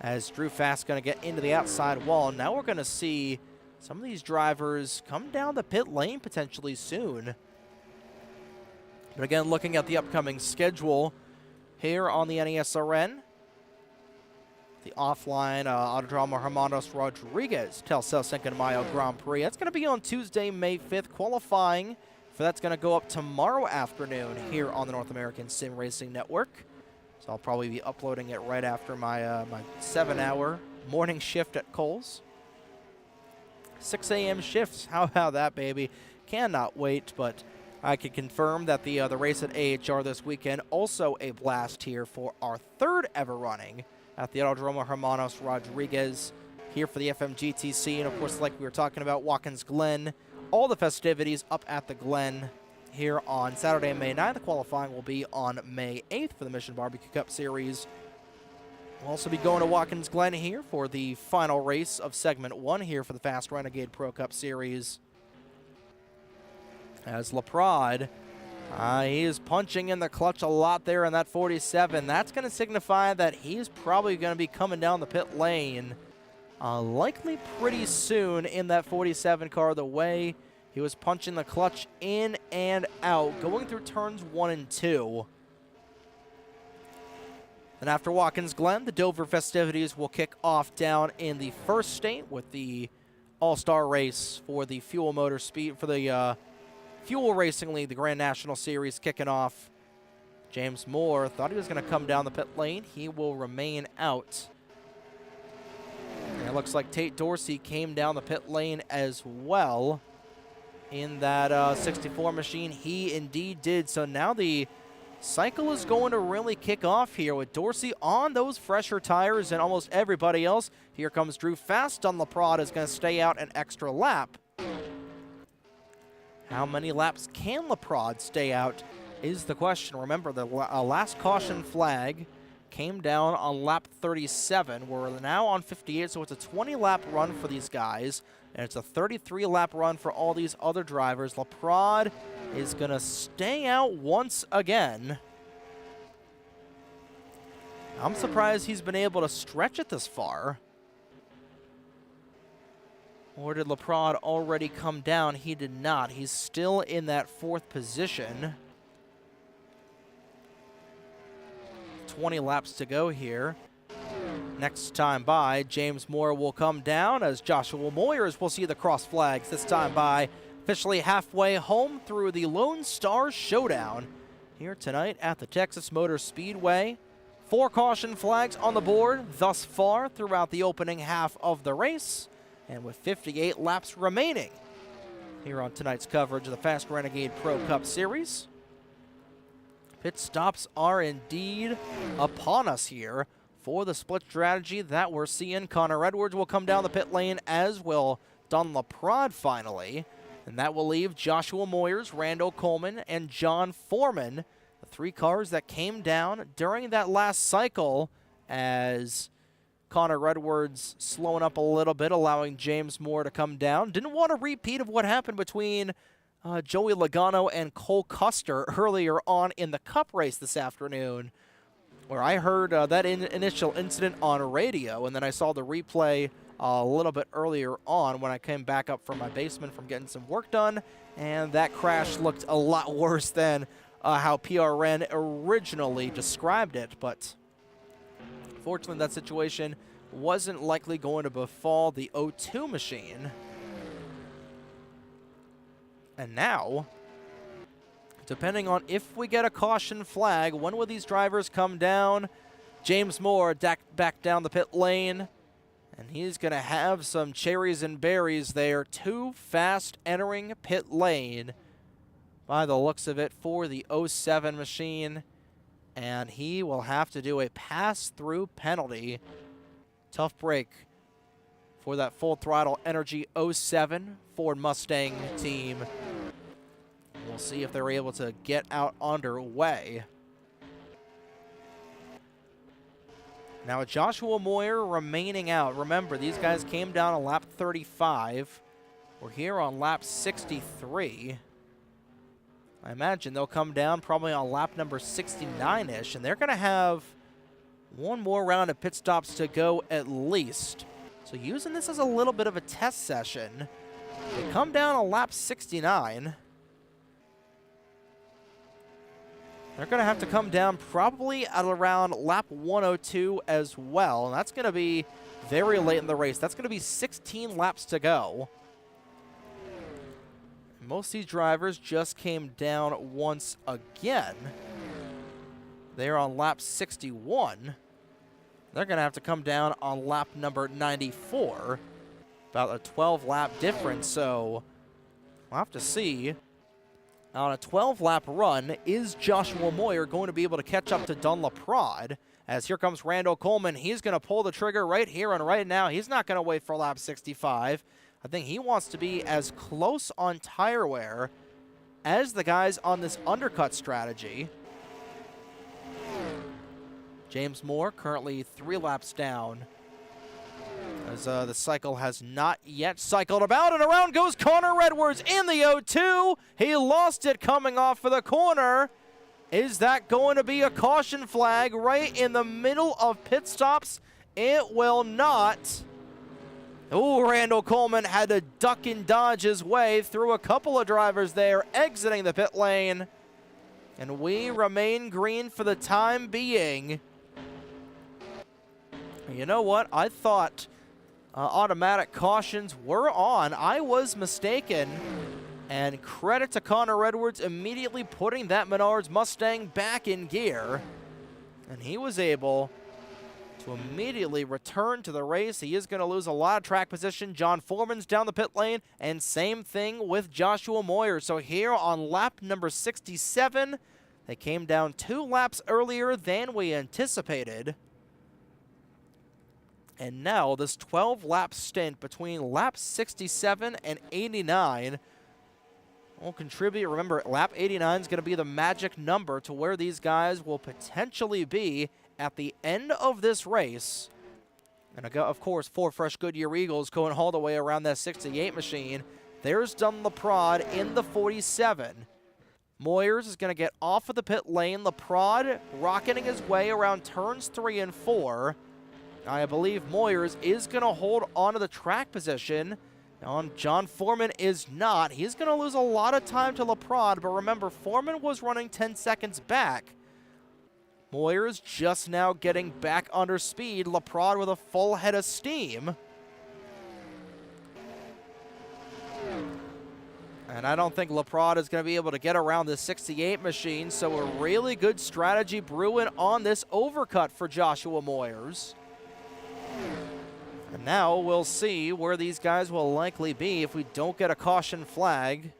as Drew Fast going to get into the outside wall. Now we're going to see some of these drivers come down the pit lane potentially soon. But again, looking at the upcoming schedule here on the NASRN, the offline Autodromo Hermanos Rodriguez Telcel Cinco de Mayo Grand Prix. That's going to be on Tuesday, May 5th. Qualifying for that's going to go up tomorrow afternoon here on the North American Sim Racing Network. So I'll probably be uploading it right after my my 7-hour morning shift at Kohl's. 6 a.m. shifts. How about that, baby? Cannot wait, but I can confirm that the race at AHR this weekend, also a blast here for our 3rd ever running at the Autodromo Hermanos Rodriguez here for the FMGTC. And, of course, like we were talking about, Watkins Glen, all the festivities up at the Glen here on Saturday, May 9th. The qualifying will be on May 8th for the Mission Barbecue Cup Series. We'll also be going to Watkins Glen here for the final race of Segment 1 here for the Fast Renegade Pro Cup Series. As LaPrade, he is punching in the clutch a lot there in that 47. That's going to signify that he's probably going to be coming down the pit lane likely pretty soon in that 47 car. The way he was punching the clutch in and out, going through turns 1 and 2. Then after Watkins Glen, the Dover festivities will kick off down in the first state with the All-Star race for the Fuel Racing League, the Grand National Series kicking off. James Moore thought he was going to come down the pit lane. He will remain out. And it looks like Tate Dorsey came down the pit lane as well in that 64 machine. He indeed did. So now the cycle is going to really kick off here with Dorsey on those fresher tires and almost everybody else. Here comes Drew Fast on LaPrade, is going to stay out an extra lap. How many laps can LaPrade stay out is the question. Remember, the last caution flag came down on lap 37. We're now on 58, so it's a 20-lap run for these guys, and it's a 33-lap run for all these other drivers. LaPrade is going to stay out once again. I'm surprised he's been able to stretch it this far. Or did LaPrade already come down? He did not. He's still in that 4th position. 20 laps to go here. Next time by, James Moore will come down as Joshua Moyers will see the cross flags. This time by, officially halfway home through the Lone Star Showdown here tonight at the Texas Motor Speedway. 4 caution flags on the board thus far throughout the opening half of the race, and with 58 laps remaining here on tonight's coverage of the Fast Renegade Pro Cup Series. Pit stops are indeed upon us here for the split strategy that we're seeing. Connor Edwards will come down the pit lane, as will Don LaPrade finally. And that will leave Joshua Moyers, Randall Coleman, and John Foreman, the 3 cars that came down during that last cycle, as Connor Edwards slowing up a little bit, allowing James Moore to come down. Didn't want a repeat of what happened between Joey Logano and Cole Custer earlier on in the Cup race this afternoon, where I heard that initial incident on radio, and then I saw the replay a little bit earlier on when I came back up from my basement from getting some work done, and that crash looked a lot worse than how PRN originally described it. But fortunately, that situation wasn't likely going to befall the O2 machine. And now, depending on if we get a caution flag, when will these drivers come down? James Moore back down the pit lane, and he's going to have some cherries and berries there. 2 fast entering pit lane by the looks of it for the 07 machine, and he will have to do a pass-through penalty. Tough break for that Full Throttle Energy 07 Ford Mustang team. We'll see if they're able to get out underway. Now, with Joshua Moyer remaining out, remember, these guys came down on lap 35. We're here on lap 63. I imagine they'll come down probably on lap number 69-ish, and they're going to have one more round of pit stops to go at least. So using this as a little bit of a test session, they come down on lap 69. They're going to have to come down probably at around lap 102 as well. And that's going to be very late in the race. That's going to be 16 laps to go. Most of these drivers just came down once again. They're on lap 61. They're going to have to come down on lap number 94. About a 12-lap difference, so we'll have to see. On a 12-lap run, is Joshua Moyer going to be able to catch up to Don LaPrade? As here comes Randall Coleman. He's going to pull the trigger right here and right now. He's not going to wait for lap 65. I think he wants to be as close on tire wear as the guys on this undercut strategy. James Moore currently 3 laps down, as the cycle has not yet cycled about, and around goes Connor Edwards in the O2. He lost it coming off of the corner. Is that going to be a caution flag right in the middle of pit stops? It will not. Oh, Randall Coleman had to duck and dodge his way through a couple of drivers there, exiting the pit lane. And we remain green for the time being. You know what? I thought automatic cautions were on. I was mistaken. And credit to Connor Edwards immediately putting that Menards Mustang back in gear. And he was able to immediately return to the race. He is going to lose a lot of track position. John Foreman's down the pit lane, and same thing with Joshua Moyer. So here on lap number 67, they came down 2 laps earlier than we anticipated. And now this 12-lap stint between lap 67 and 89 will contribute. Remember, lap 89 is going to be the magic number to where these guys will potentially be at the end of this race. And of course, 4 fresh Goodyear Eagles going all the way around that 68 machine. There's Dunn LaPrade in the 47. Moyers is going to get off of the pit lane. LaPrade rocketing his way around turns 3 and 4. I believe Moyers is going to hold onto the track position. John Foreman is not. He's going to lose a lot of time to LaPrade, but remember, Foreman was running 10 seconds back. Moyers just now getting back under speed. LaPrade with a full head of steam. And I don't think LaPrade is going to be able to get around this 68 machine, so a really good strategy brewing on this overcut for Joshua Moyers. And now we'll see where these guys will likely be if we don't get a caution flag.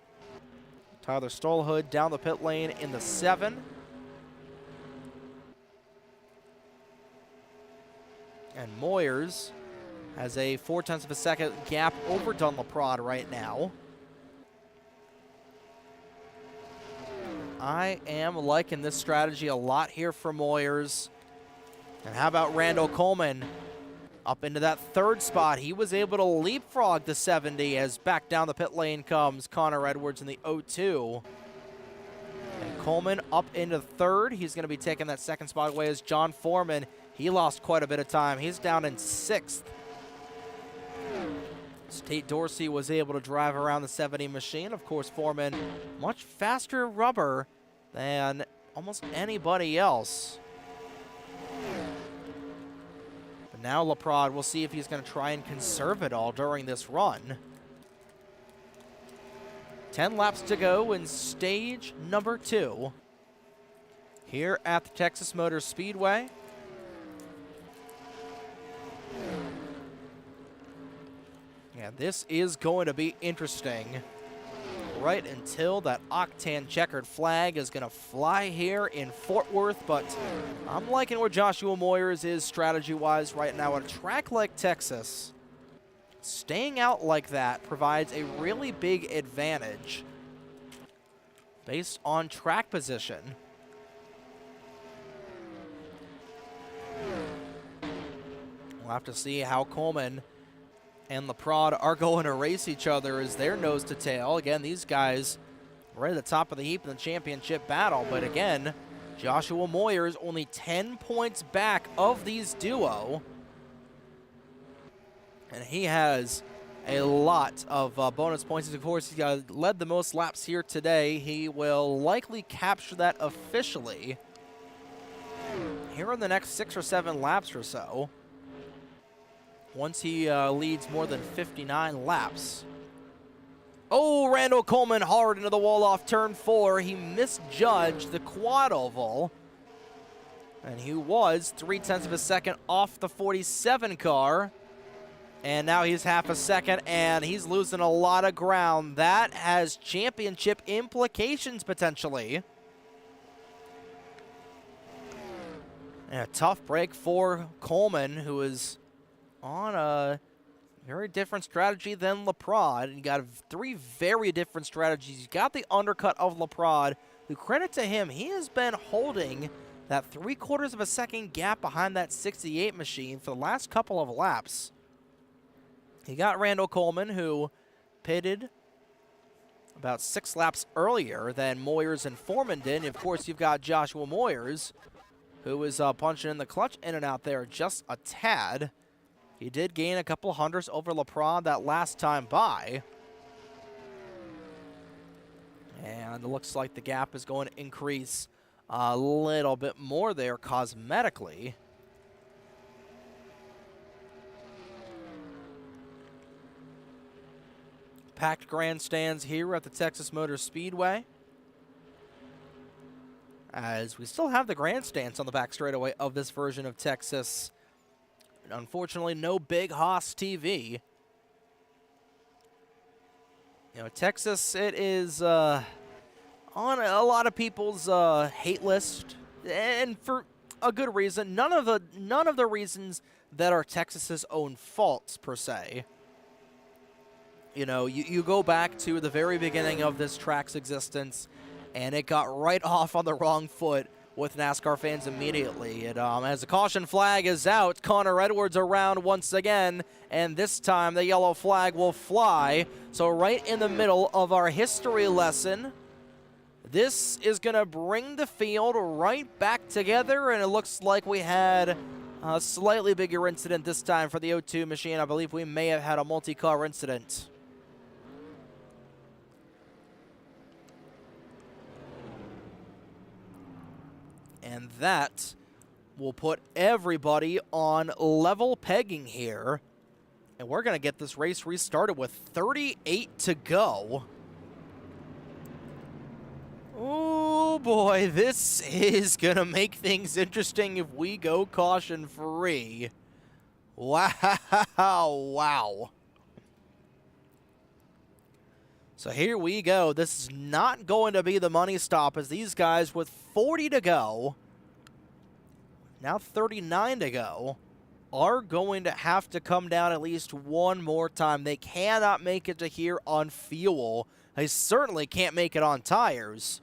Tyler Stolhood down the pit lane in the 7. And Moyers has a 0.4 of a second gap over Dunn LaPrade right now. I am liking this strategy a lot here for Moyers. And how about Randall Coleman? Up into that 3rd spot. He was able to leapfrog the 70 as back down the pit lane comes Connor Edwards in the 02. And Coleman up into 3rd. He's going to be taking that 2nd spot away as John Foreman. He lost quite a bit of time. He's down in 6th. Tate Dorsey was able to drive around the 70 machine. Of course, Foreman, much faster rubber than almost anybody else. But now LaPrade, we'll see if he's going to try and conserve it all during this run. 10 laps to go in stage number 2 here at the Texas Motor Speedway. Yeah, this is going to be interesting right until that octane checkered flag is going to fly here in Fort Worth, but I'm liking where Joshua Moyers is strategy-wise right now. At a track like Texas, staying out like that provides a really big advantage based on track position. We'll have to see how Coleman and LaPrade are going to race each other as they're nose to tail. Again, these guys right at the top of the heap in the championship battle. But again, Joshua Moyers only 10 points back of these duo. And he has a lot of bonus points. Of course, he led the most laps here today. He will likely capture that officially here in the next 6 or 7 laps or so, once he leads more than 59 laps. Oh, Randall Coleman hard into the wall off turn 4. He misjudged the quad oval. And he was 0.3 of a second off the 47 car. And now he's half a second, and he's losing a lot of ground. That has championship implications, potentially. And a tough break for Coleman, who is on a very different strategy than LaPrade. You got 3 very different strategies. You got the undercut of LaPrade, who, credit to him, he has been holding that 0.75 of a second gap behind that 68 machine for the last couple of laps. You got Randall Coleman, who pitted about 6 laps earlier than Moyers and Foreman did. And of course, you've got Joshua Moyers, who is punching in the clutch in and out there just a tad. He did gain a couple hundreds over LaPrade that last time by. And it looks like the gap is going to increase a little bit more there cosmetically. packed grandstands here at the Texas Motor Speedway, as we still have the grandstands on the back straightaway of this version of Texas. Unfortunately, no big Haas TV. You know, Texas, it is on a lot of people's hate list, and for a good reason. None of the reasons that are Texas's own faults per se. You know, you go back to the very beginning of this track's existence, and it got right off on the wrong foot with NASCAR fans immediately. As the caution flag is out, Connor Edwards around once again, and this time the yellow flag will fly. So right in the middle of our history lesson, this is going to bring the field right back together, and it looks like we had a slightly bigger incident this time for the O2 machine. I believe we may have had a multi-car incident. And that will put everybody on level pegging here. And we're going to get this race restarted with 38 to go. Oh boy, this is going to make things interesting if we go caution free. Wow. So here we go. This is not going to be the money stop, as these guys with 40 to go, now 39 to go, are going to have to come down at least one more time. They cannot make it to here on fuel. They certainly can't make it on tires.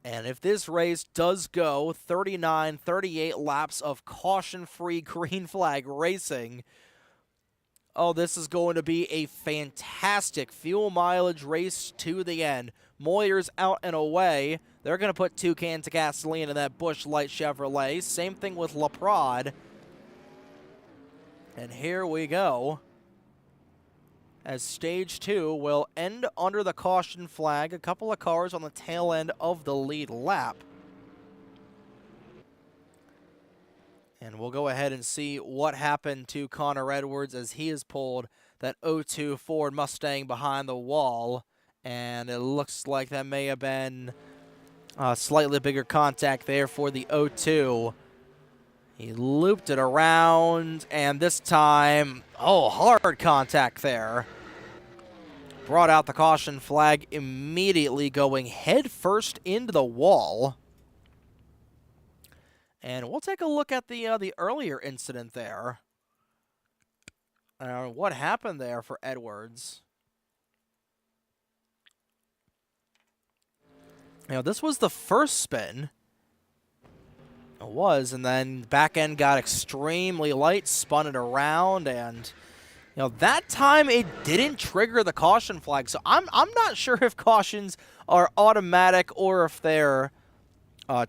And if this race does go 39, 38 laps of caution-free green flag racing, oh, this is going to be a fantastic fuel mileage race to the end. Moyer's out and away. They're going to put 2 cans of gasoline in that Busch Light Chevrolet. Same thing with LaPrade. And here we go, as stage 2 will end under the caution flag. A couple of cars on the tail end of the lead lap. And we'll go ahead and see what happened to Connor Edwards as he has pulled that 02 Ford Mustang behind the wall. And it looks like that may have been a slightly bigger contact there for the 02. He looped it around, and this time, oh, hard contact there. Brought out the caution flag immediately, going head first into the wall. And we'll take a look at the earlier incident there. What happened there for Edwards? You know, this was the first spin. It was, and then back end got extremely light, spun it around, and you know, that time it didn't trigger the caution flag. So I'm not sure if cautions are automatic or if they're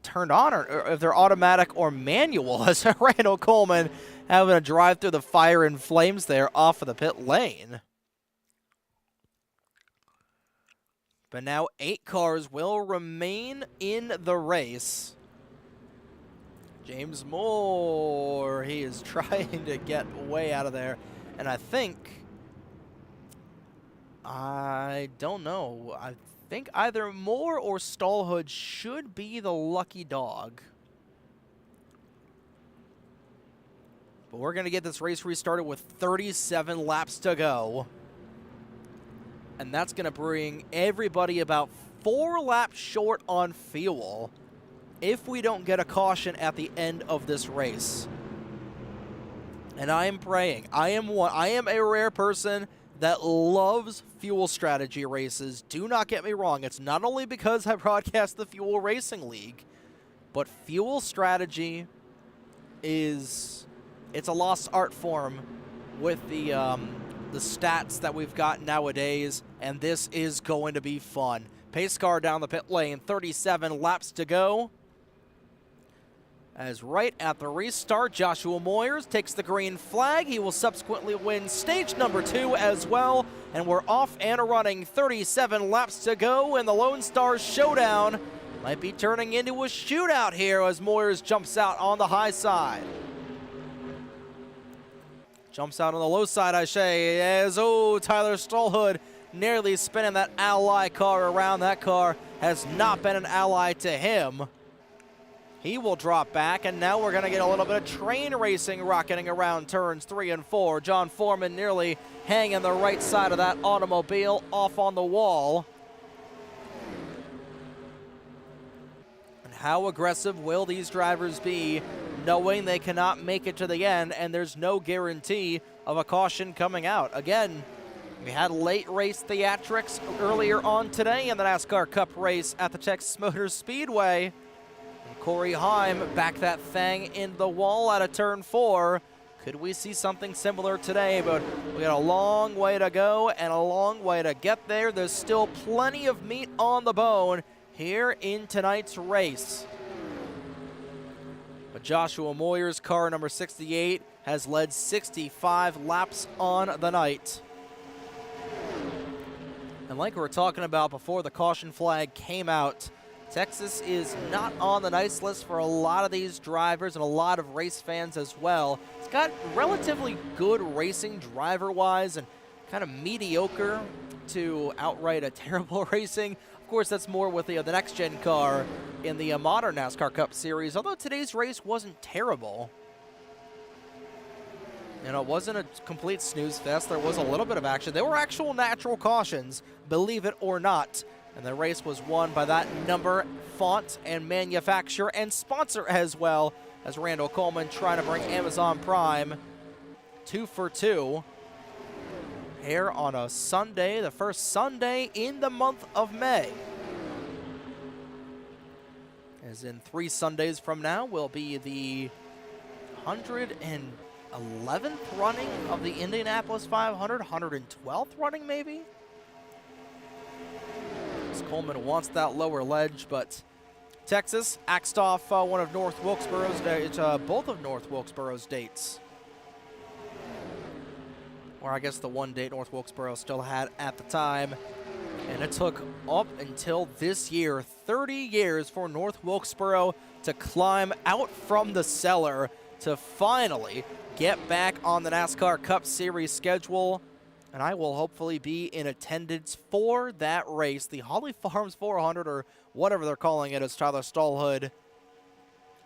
turned on, or if they're automatic or manual, as Randall Coleman having to drive through the fire and flames there off of the pit lane. But now 8 cars will remain in the race. James Moore, he is trying to get way out of there. And I don't know. I think either Moore or Stallhood should be the lucky dog. But we're going to get this race restarted with 37 laps to go. And that's going to bring everybody about 4 laps short on fuel if we don't get a caution at the end of this race. And I am praying. I am a rare person that loves fuel strategy races. Do not get me wrong. It's not only because I broadcast the Fuel Racing League, but fuel strategy it's a lost art form with the stats that we've got nowadays, and this is going to be fun. Pace car down the pit lane, 37 laps to go. As right at the restart, Joshua Moyers takes the green flag. He will subsequently win stage number 2 as well. And we're off and running, 37 laps to go, and the Lone Star Showdown might be turning into a shootout here as Moyers jumps out on the high side. Jumps out on the low side, I say, as, Tyler Stallhood nearly spinning that ally car around. That car has not been an ally to him. He will drop back, and now we're going to get a little bit of train racing rocketing around turns 3 and 4. John Foreman nearly hanging the right side of that automobile off on the wall. And how aggressive will these drivers be, knowing they cannot make it to the end, and there's no guarantee of a caution coming out? Again, we had late race theatrics earlier on today in the NASCAR Cup race at the Texas Motor Speedway. And Corey Heim backed that thing in the wall out of turn 4. Could we see something similar today? But we got a long way to go and a long way to get there. There's still plenty of meat on the bone here in tonight's race. But Joshua Moyer's car, number 68, has led 65 laps on the night. And like we were talking about before the caution flag came out, Texas is not on the nice list for a lot of these drivers and a lot of race fans as well. It's got relatively good racing driver-wise and kind of mediocre to outright a terrible racing. Of course, that's more with the next-gen car in the modern NASCAR Cup Series, although today's race wasn't terrible. You know, it wasn't a complete snooze fest. There was a little bit of action. There were actual natural cautions, believe it or not. And the race was won by that number, font, and manufacturer and sponsor as well, as Randall Coleman trying to bring Amazon Prime 2 for 2 here on a Sunday, the first Sunday in the month of May. As in 3 Sundays from now will be the 111th running of the Indianapolis 500, 112th running maybe? Coleman wants that lower ledge, but Texas axed off one of North Wilkesboro's dates, both of North Wilkesboro's dates. Or I guess the one date North Wilkesboro still had at the time. And it took up until this year, 30 years for North Wilkesboro to climb out from the cellar to finally get back on the NASCAR Cup Series schedule. And I will hopefully be in attendance for that race, the Holly Farms 400, or whatever they're calling it, as Tyler Stallhood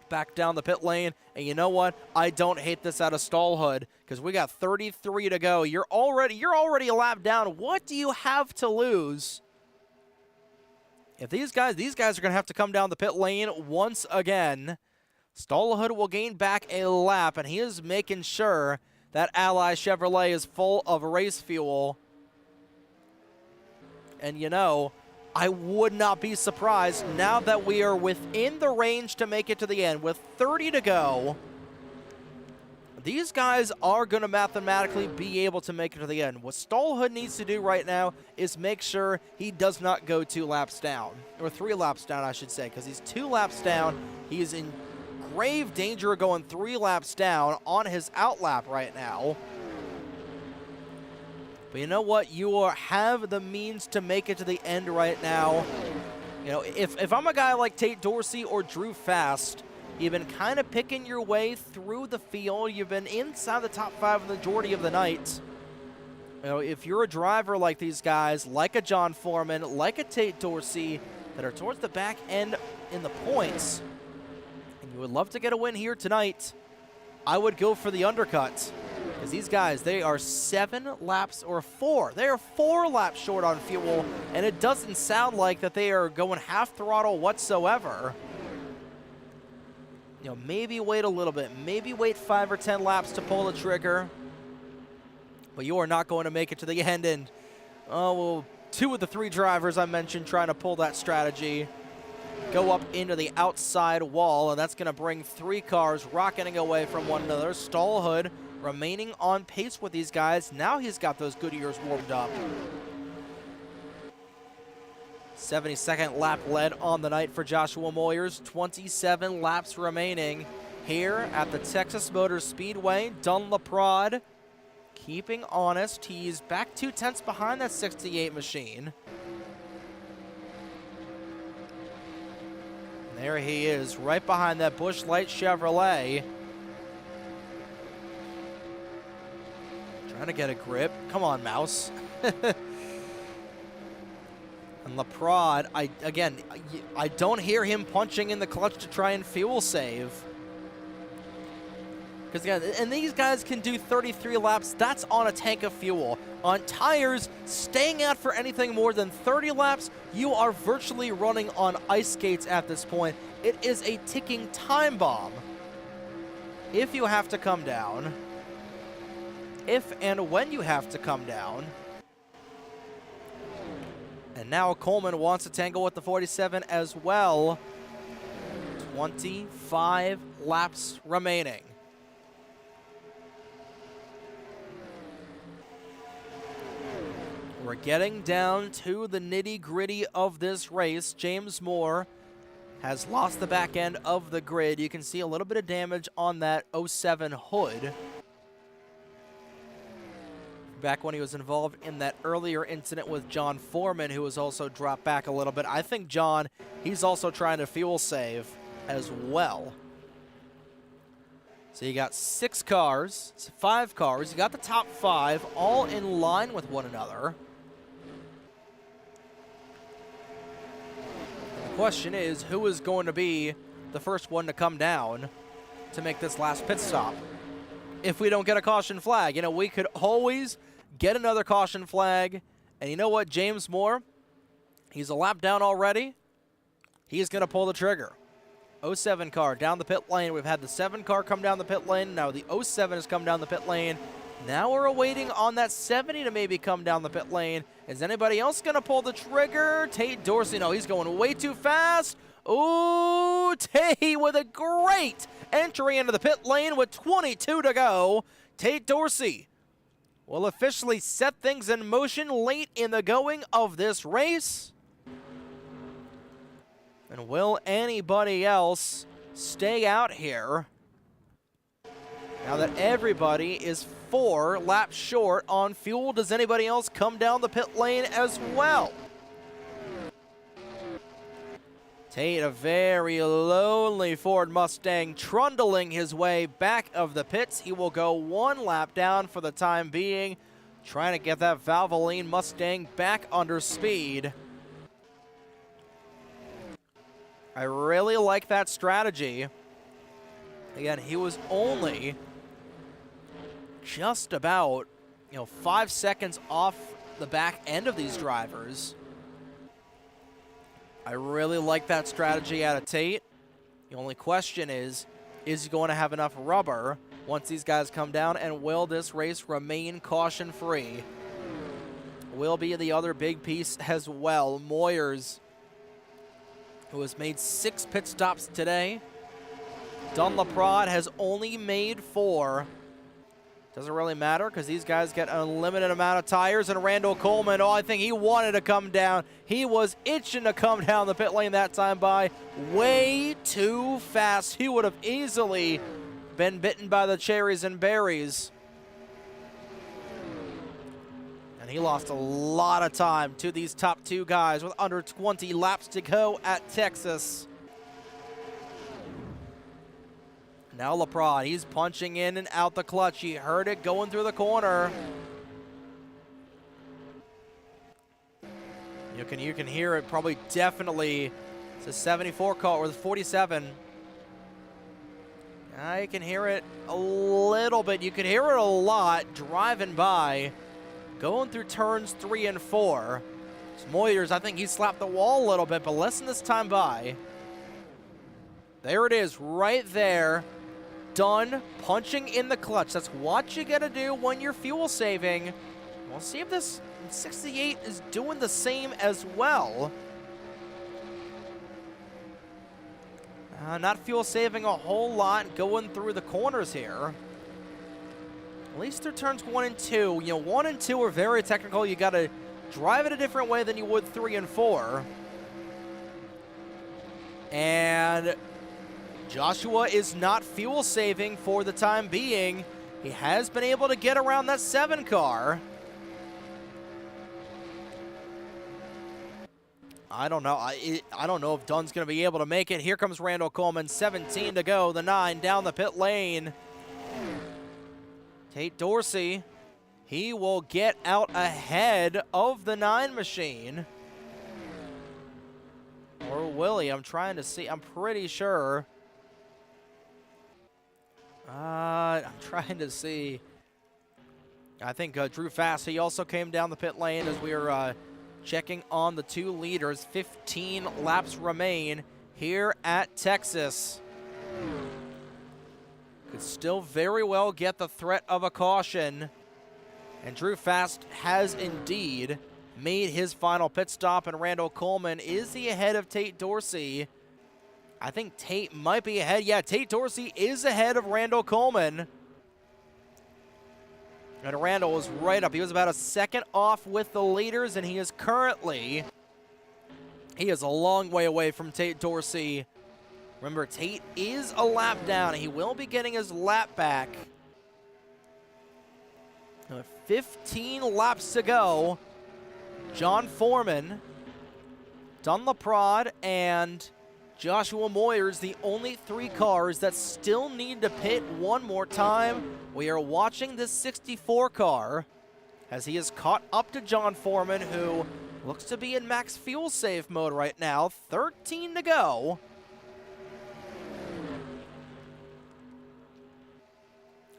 back down the pit lane. And you know what? I don't hate this out of Stallhood, because we got 33 to go. You're already a lap down. What do you have to lose? If these guys are going to have to come down the pit lane once again. Stallhood will gain back a lap, and he is making sure that Ally Chevrolet is full of race fuel. And you know, I would not be surprised now that we are within the range to make it to the end. With 30 to go, these guys are going to mathematically be able to make it to the end. What Stallhood needs to do right now is make sure he does not go 2 laps down. Or 3 laps down, I should say, because he's 2 laps down. He is in grave danger of going 3 laps down on his outlap right now. But you know what? You have the means to make it to the end right now. You know, if I'm a guy like Tate Dorsey or Drew Fast, you've been kind of picking your way through the field. You've been inside the top 5 the majority of the night. You know, if you're a driver like these guys, like a John Foreman, like a Tate Dorsey, that are towards the back end in the points, and you would love to get a win here tonight, I would go for the undercut. Because these guys, they are 7 laps or 4. They are 4 laps short on fuel, and it doesn't sound like that they are going half throttle whatsoever. You know, maybe wait a little bit. Maybe wait 5 or 10 laps to pull the trigger. But you are not going to make it to the end. And, oh, well, 2 of the 3 drivers I mentioned trying to pull that strategy go up into the outside wall, and that's going to bring 3 cars rocketing away from one another. Stallhood remaining on pace with these guys. Now he's got those Goodyears warmed up. 72nd lap led on the night for Joshua Moyers. 27 laps remaining here at the Texas Motor Speedway. Dunlap keeping honest. He's back 2/10 behind that 68 machine. There he is, right behind that Busch Light Chevrolet. Trying to get a grip. Come on, mouse. And Leprod, I don't hear him punching in the clutch to try and fuel save. Because again, and these guys can do 33 laps. That's on a tank of fuel. On tires, staying out for anything more than 30 laps, you are virtually running on ice skates at this point. It is a ticking time bomb. If you have to come down, if and when you have to come down. And now Coleman wants to tangle with the 47 as well. 25 laps remaining. We're getting down to the nitty-gritty of this race. James Moore has lost the back end of the grid. You can see a little bit of damage on that 07 hood. Back when he was involved in that earlier incident with John Foreman, who was also dropped back a little bit. I think John, he's also trying to fuel save as well. So you got 6 cars, 5 cars. You got the top 5 all in line with one another. The question is, who is going to be the first one to come down to make this last pit stop? If we don't get a caution flag, you know, we could always get another caution flag. And you know what, James Moore, he's a lap down already. He's going to pull the trigger. 07 car down the pit lane. We've had the 7 car come down the pit lane. Now the 07 has come down the pit lane. Now we're awaiting on that 70 to maybe come down the pit lane. Is anybody else going to pull the trigger? Tate Dorsey, no, he's going way too fast. Ooh, Tate with a great entry into the pit lane with 22 to go. Tate Dorsey will officially set things in motion late in the going of this race. And will anybody else stay out here now that everybody is 4 laps short on fuel? Does anybody else come down the pit lane as well? Tate, a very lonely Ford Mustang, trundling his way back of the pits. He will go 1 lap down for the time being, trying to get that Valvoline Mustang back under speed. I really like that strategy. Again, he was only just about, 5 seconds off the back end of these drivers. I really like that strategy out of Tate. The only question is he going to have enough rubber once these guys come down, and will this race remain caution-free? Will be the other big piece as well. Moyers, who has made 6 pit stops today. Dunlaprod has only made 4. Doesn't really matter because these guys get an unlimited amount of tires. And Randall Coleman, I think he wanted to come down. He was itching to come down the pit lane that time by way too fast. He would have easily been bitten by the cherries and berries. And he lost a lot of time to these top 2 guys with under 20 laps to go at Texas. Now Leprod, he's punching in and out the clutch. He heard it going through the corner. You can hear it probably definitely. It's a 74 car or the 47. You can hear it a little bit. You can hear it a lot driving by, going through turns 3 and 4. Moyers, I think he slapped the wall a little bit, but listen this time by. There it is, right there. Done punching in the clutch. That's what you gotta do when you're fuel saving. We'll see if this 68 is doing the same as well. Not fuel saving a whole lot going through the corners here. At least through turns 1 and 2. 1 and 2 are very technical. You gotta drive it a different way than you would 3 and 4. And Joshua is not fuel saving for the time being. He has been able to get around that 7 car. I don't know. I don't know if Dunn's going to be able to make it. Here comes Randall Coleman, 17 to go. The 9 down the pit lane. Tate Dorsey, he will get out ahead of the 9 machine. Or will he? I'm trying to see. I'm pretty sure. I'm trying to see. I think Drew Fast, he also came down the pit lane as we were checking on the 2 leaders. 15 laps remain here at Texas. Could still very well get the threat of a caution. And Drew Fast has indeed made his final pit stop, and Randall Coleman, is he ahead of Tate Dorsey? I think Tate might be ahead. Yeah, Tate Dorsey is ahead of Randall Coleman. And Randall was right up. He was about a second off with the leaders, and he is currently, he is a long way away from Tate Dorsey. Remember, Tate is a lap down. He will be getting his lap back. 15 laps to go. John Foreman, Dunlaprod, and Joshua Moyers, the only 3 cars that still need to pit one more time. We are watching this 64 car as he is caught up to John Foreman, who looks to be in max fuel save mode right now. 13 to go.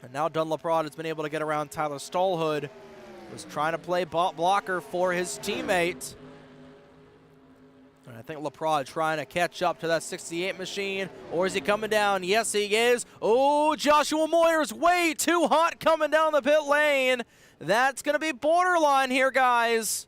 And now Dunlaprod has been able to get around Tyler Stallhood, was trying to play blocker for his teammate. And I think Laprod trying to catch up to that 68 machine. Or is he coming down? Yes, he is. Oh, Joshua Moyers way too hot coming down the pit lane. That's going to be borderline here, guys.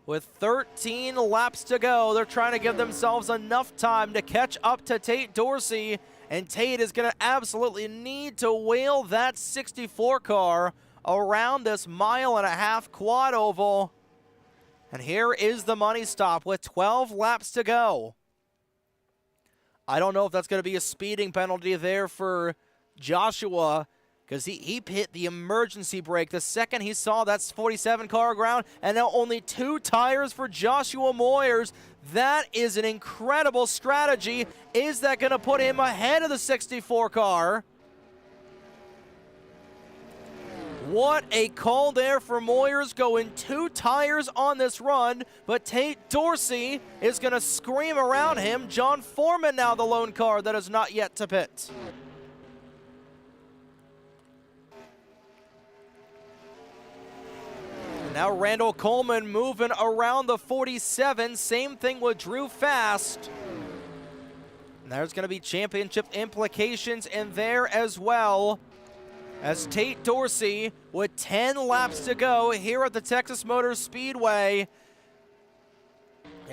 With 13 laps to go, they're trying to give themselves enough time to catch up to Tate Dorsey. And Tate is going to absolutely need to wheel that 64 car around this 1.5-mile quad oval. And here is the money stop with 12 laps to go. I don't know if that's going to be a speeding penalty there for Joshua, because he hit the emergency brake the second he saw that 47 car ground, and now only 2 tires for Joshua Moyers. That is an incredible strategy. Is that going to put him ahead of the 64 car? What a call there for Moyers, going 2 tires on this run, but Tate Dorsey is going to scream around him. John Foreman now the lone car that is not yet to pit. And now Randall Coleman moving around the 47. Same thing with Drew Fast. And there's going to be championship implications in there as well, as Tate Dorsey, with 10 laps to go here at the Texas Motor Speedway.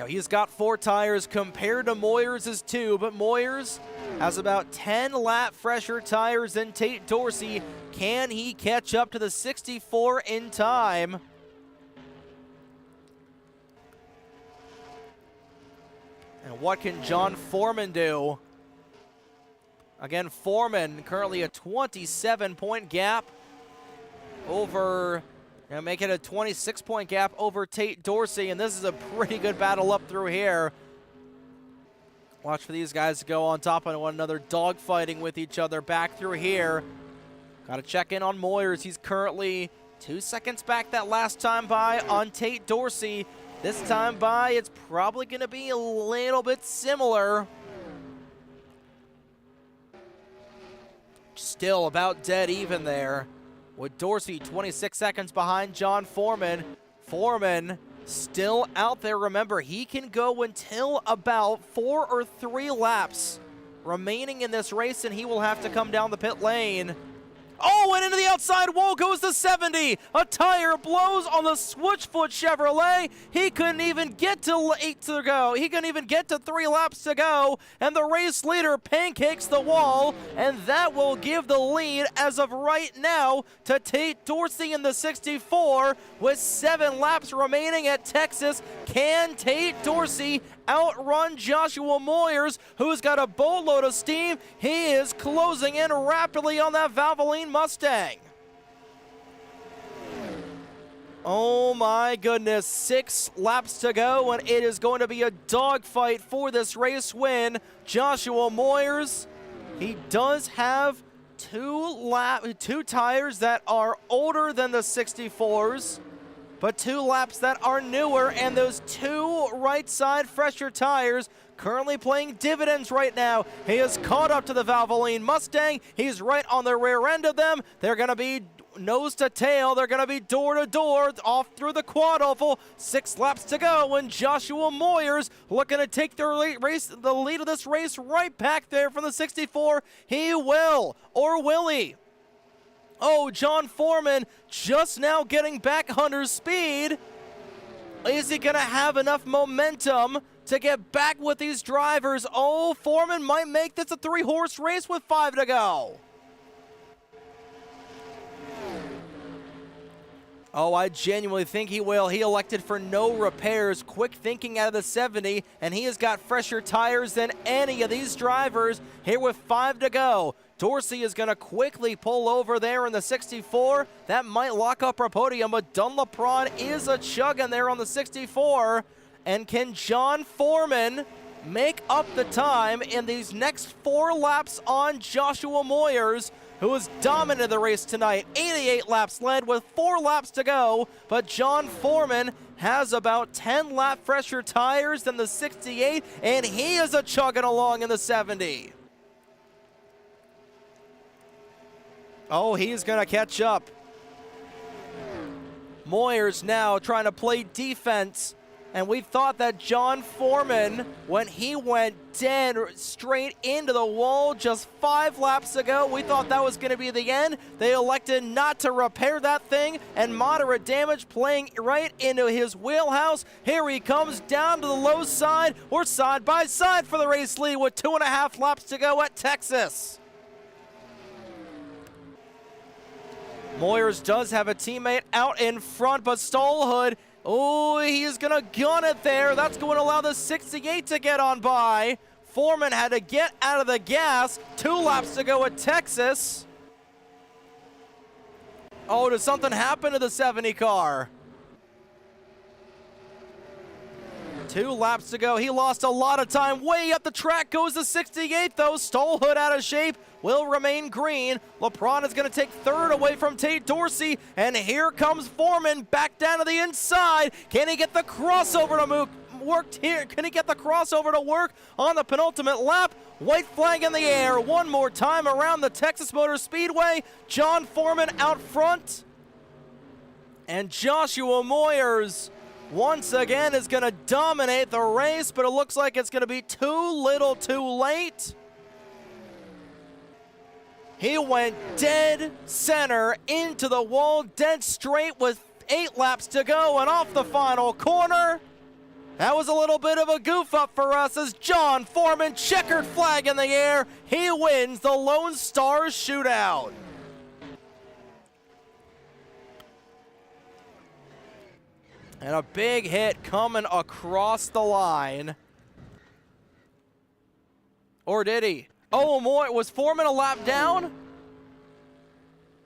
He's got 4 tires compared to Moyers' 2, but Moyers has about 10 lap fresher tires than Tate Dorsey. Can he catch up to the 64 in time? And what can John Foreman do? Again, Foreman currently a 27-point gap over, make it a 26-point gap over Tate Dorsey, and this is a pretty good battle up through here. Watch for these guys to go on top of one another, dogfighting with each other back through here. Got to check in on Moyers. He's currently 2 seconds back that last time by on Tate Dorsey. This time by, it's probably going to be a little bit similar. Still about dead even there, with Dorsey 26 seconds behind John Foreman. Foreman still out there. Remember, he can go until about 4 or 3 laps remaining in this race, and he will have to come down the pit lane. Oh, and into the outside wall goes the 70. A tire blows on the Switchfoot Chevrolet. He couldn't even get to 8 to go. He couldn't even get to 3 laps to go. And the race leader pancakes the wall. And that will give the lead as of right now to Tate Dorsey in the 64 with 7 laps remaining at Texas. Can Tate Dorsey outrun Joshua Moyers, who's got a boatload of steam? He is closing in rapidly on that Valvoline Mustang. Oh my goodness, 6 laps to go, and it is going to be a dogfight for this race win. Joshua Moyers, he does have two tires that are older than the 64s, but 2 laps that are newer, and those 2 right side fresher tires currently playing dividends right now. He is caught up to the Valvoline Mustang. He's right on the rear end of them. They're going to be nose to tail. They're going to be door to door off through the quad oval. 6 laps to go, and Joshua Moyers looking to take the lead of this race right back there from the 64. He will, or will he? Oh, John Foreman just now getting back Hunter's speed. Is he going to have enough momentum to get back with these drivers? Oh, Foreman might make this a 3-horse race with 5 to go. Oh, I genuinely think he will. He elected for no repairs, quick thinking out of the 70, and he has got fresher tires than any of these drivers here with 5 to go. Dorsey is going to quickly pull over there in the 64. That might lock up our podium, but Dunlapron is a chugging there on the 64. And can John Foreman make up the time in these next 4 laps on Joshua Moyers, who has dominated the race tonight? 88 laps led with 4 laps to go, but John Foreman has about 10 lap fresher tires than the 68, and he is a chugging along in the 70. Oh, he's going to catch up. Moyers now trying to play defense. And we thought that John Foreman, when he went dead straight into the wall just 5 laps ago, we thought that was going to be the end. They elected not to repair that thing, and moderate damage playing right into his wheelhouse. Here he comes down to the low side. We're side by side for the race lead with 2.5 laps to go at Texas. Moyers does have a teammate out in front, but Stallhood, oh, he's going to gun it there. That's going to allow the 68 to get on by. Foreman had to get out of the gas. 2 laps to go at Texas. Oh, did something happen to the 70 car? 2 laps to go. He lost a lot of time. Way up the track goes the 68, though. Stallhood out of shape. Will remain green. LeBron is going to take 3rd away from Tate Dorsey. And here comes Foreman back down to the inside. Can he get the crossover to work here? Can he get the crossover to work on the penultimate lap? White flag in the air. One more time around the Texas Motor Speedway. John Foreman out front. And Joshua Moyers once again is going to dominate the race, but it looks like it's going to be too little too late. He went dead center into the wall, dead straight with 8 laps to go, and off the final corner. That was a little bit of a goof up for us as John Foreman, checkered flag in the air. He wins the Lone Star Shootout. And a big hit coming across the line. Or did he? Oh, was Foreman a lap down?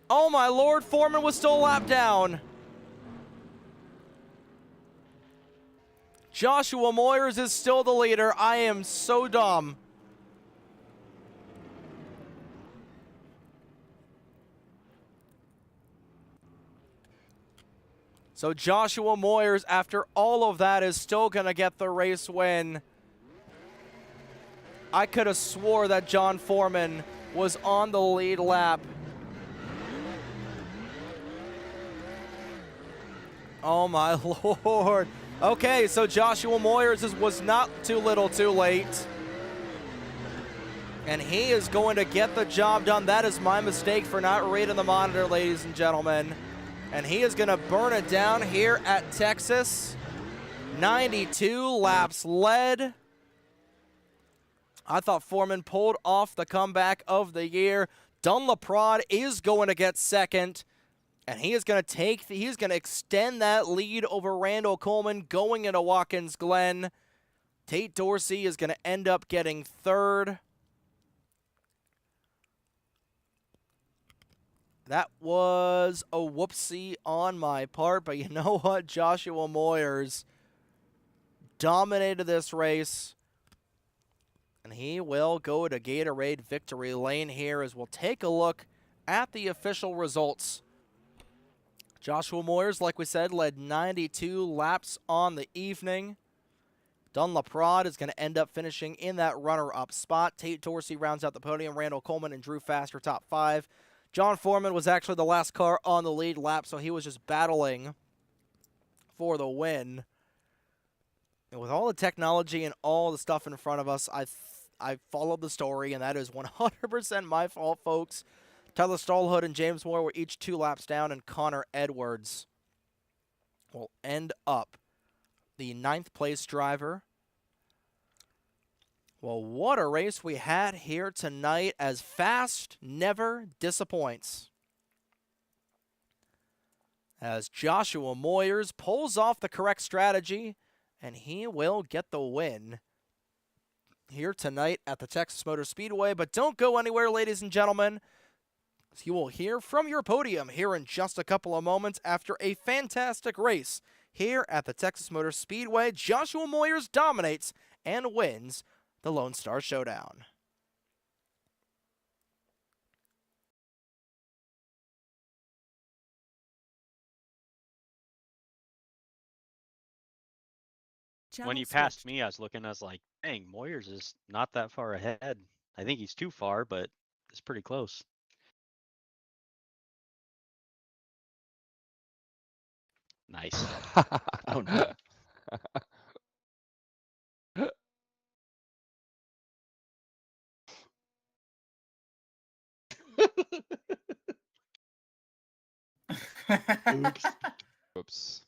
Oh my lord, Foreman was still a lap down. Joshua Moyers is still the leader. I am so dumb. So Joshua Moyers, after all of that, is still going to get the race win. I could have swore that John Foreman was on the lead lap. Oh my lord. Okay, so Joshua Moyers was not too little too late. And he is going to get the job done. That is my mistake for not reading the monitor, ladies and gentlemen. And he is going to burn it down here at Texas. 92 laps led. I thought Foreman pulled off the comeback of the year. Dunlapron is going to get 2nd. And he is going to extend that lead over Randall Coleman going into Watkins Glen. Tate Dorsey is going to end up getting 3rd. That was a whoopsie on my part, but you know what? Joshua Moyers dominated this race. And he will go to Gatorade victory lane here as we'll take a look at the official results. Joshua Moyers, like we said, led 92 laps on the evening. Dunlaprade is going to end up finishing in that runner-up spot. Tate Dorsey rounds out the podium. Randall Coleman and Drew Faster top 5. John Foreman was actually the last car on the lead lap, so he was just battling for the win. And with all the technology and all the stuff in front of us, I followed the story, and that is 100% my fault, folks. Tyler Stallhood and James Moore were each 2 laps down, and Connor Edwards will end up the 9th place driver. Well, what a race we had here tonight, as fast never disappoints. As Joshua Moyers pulls off the correct strategy, and he will get the win here tonight at the Texas Motor Speedway. But don't go anywhere, ladies and gentlemen. You will hear from your podium here in just a couple of moments after a fantastic race here at the Texas Motor Speedway. Joshua Moyers dominates and wins the Lone Star Showdown. When you passed me, I was like, dang, Moyers is not that far ahead. I think he's too far, but it's pretty close. Nice. Oh no. Oops. Oops.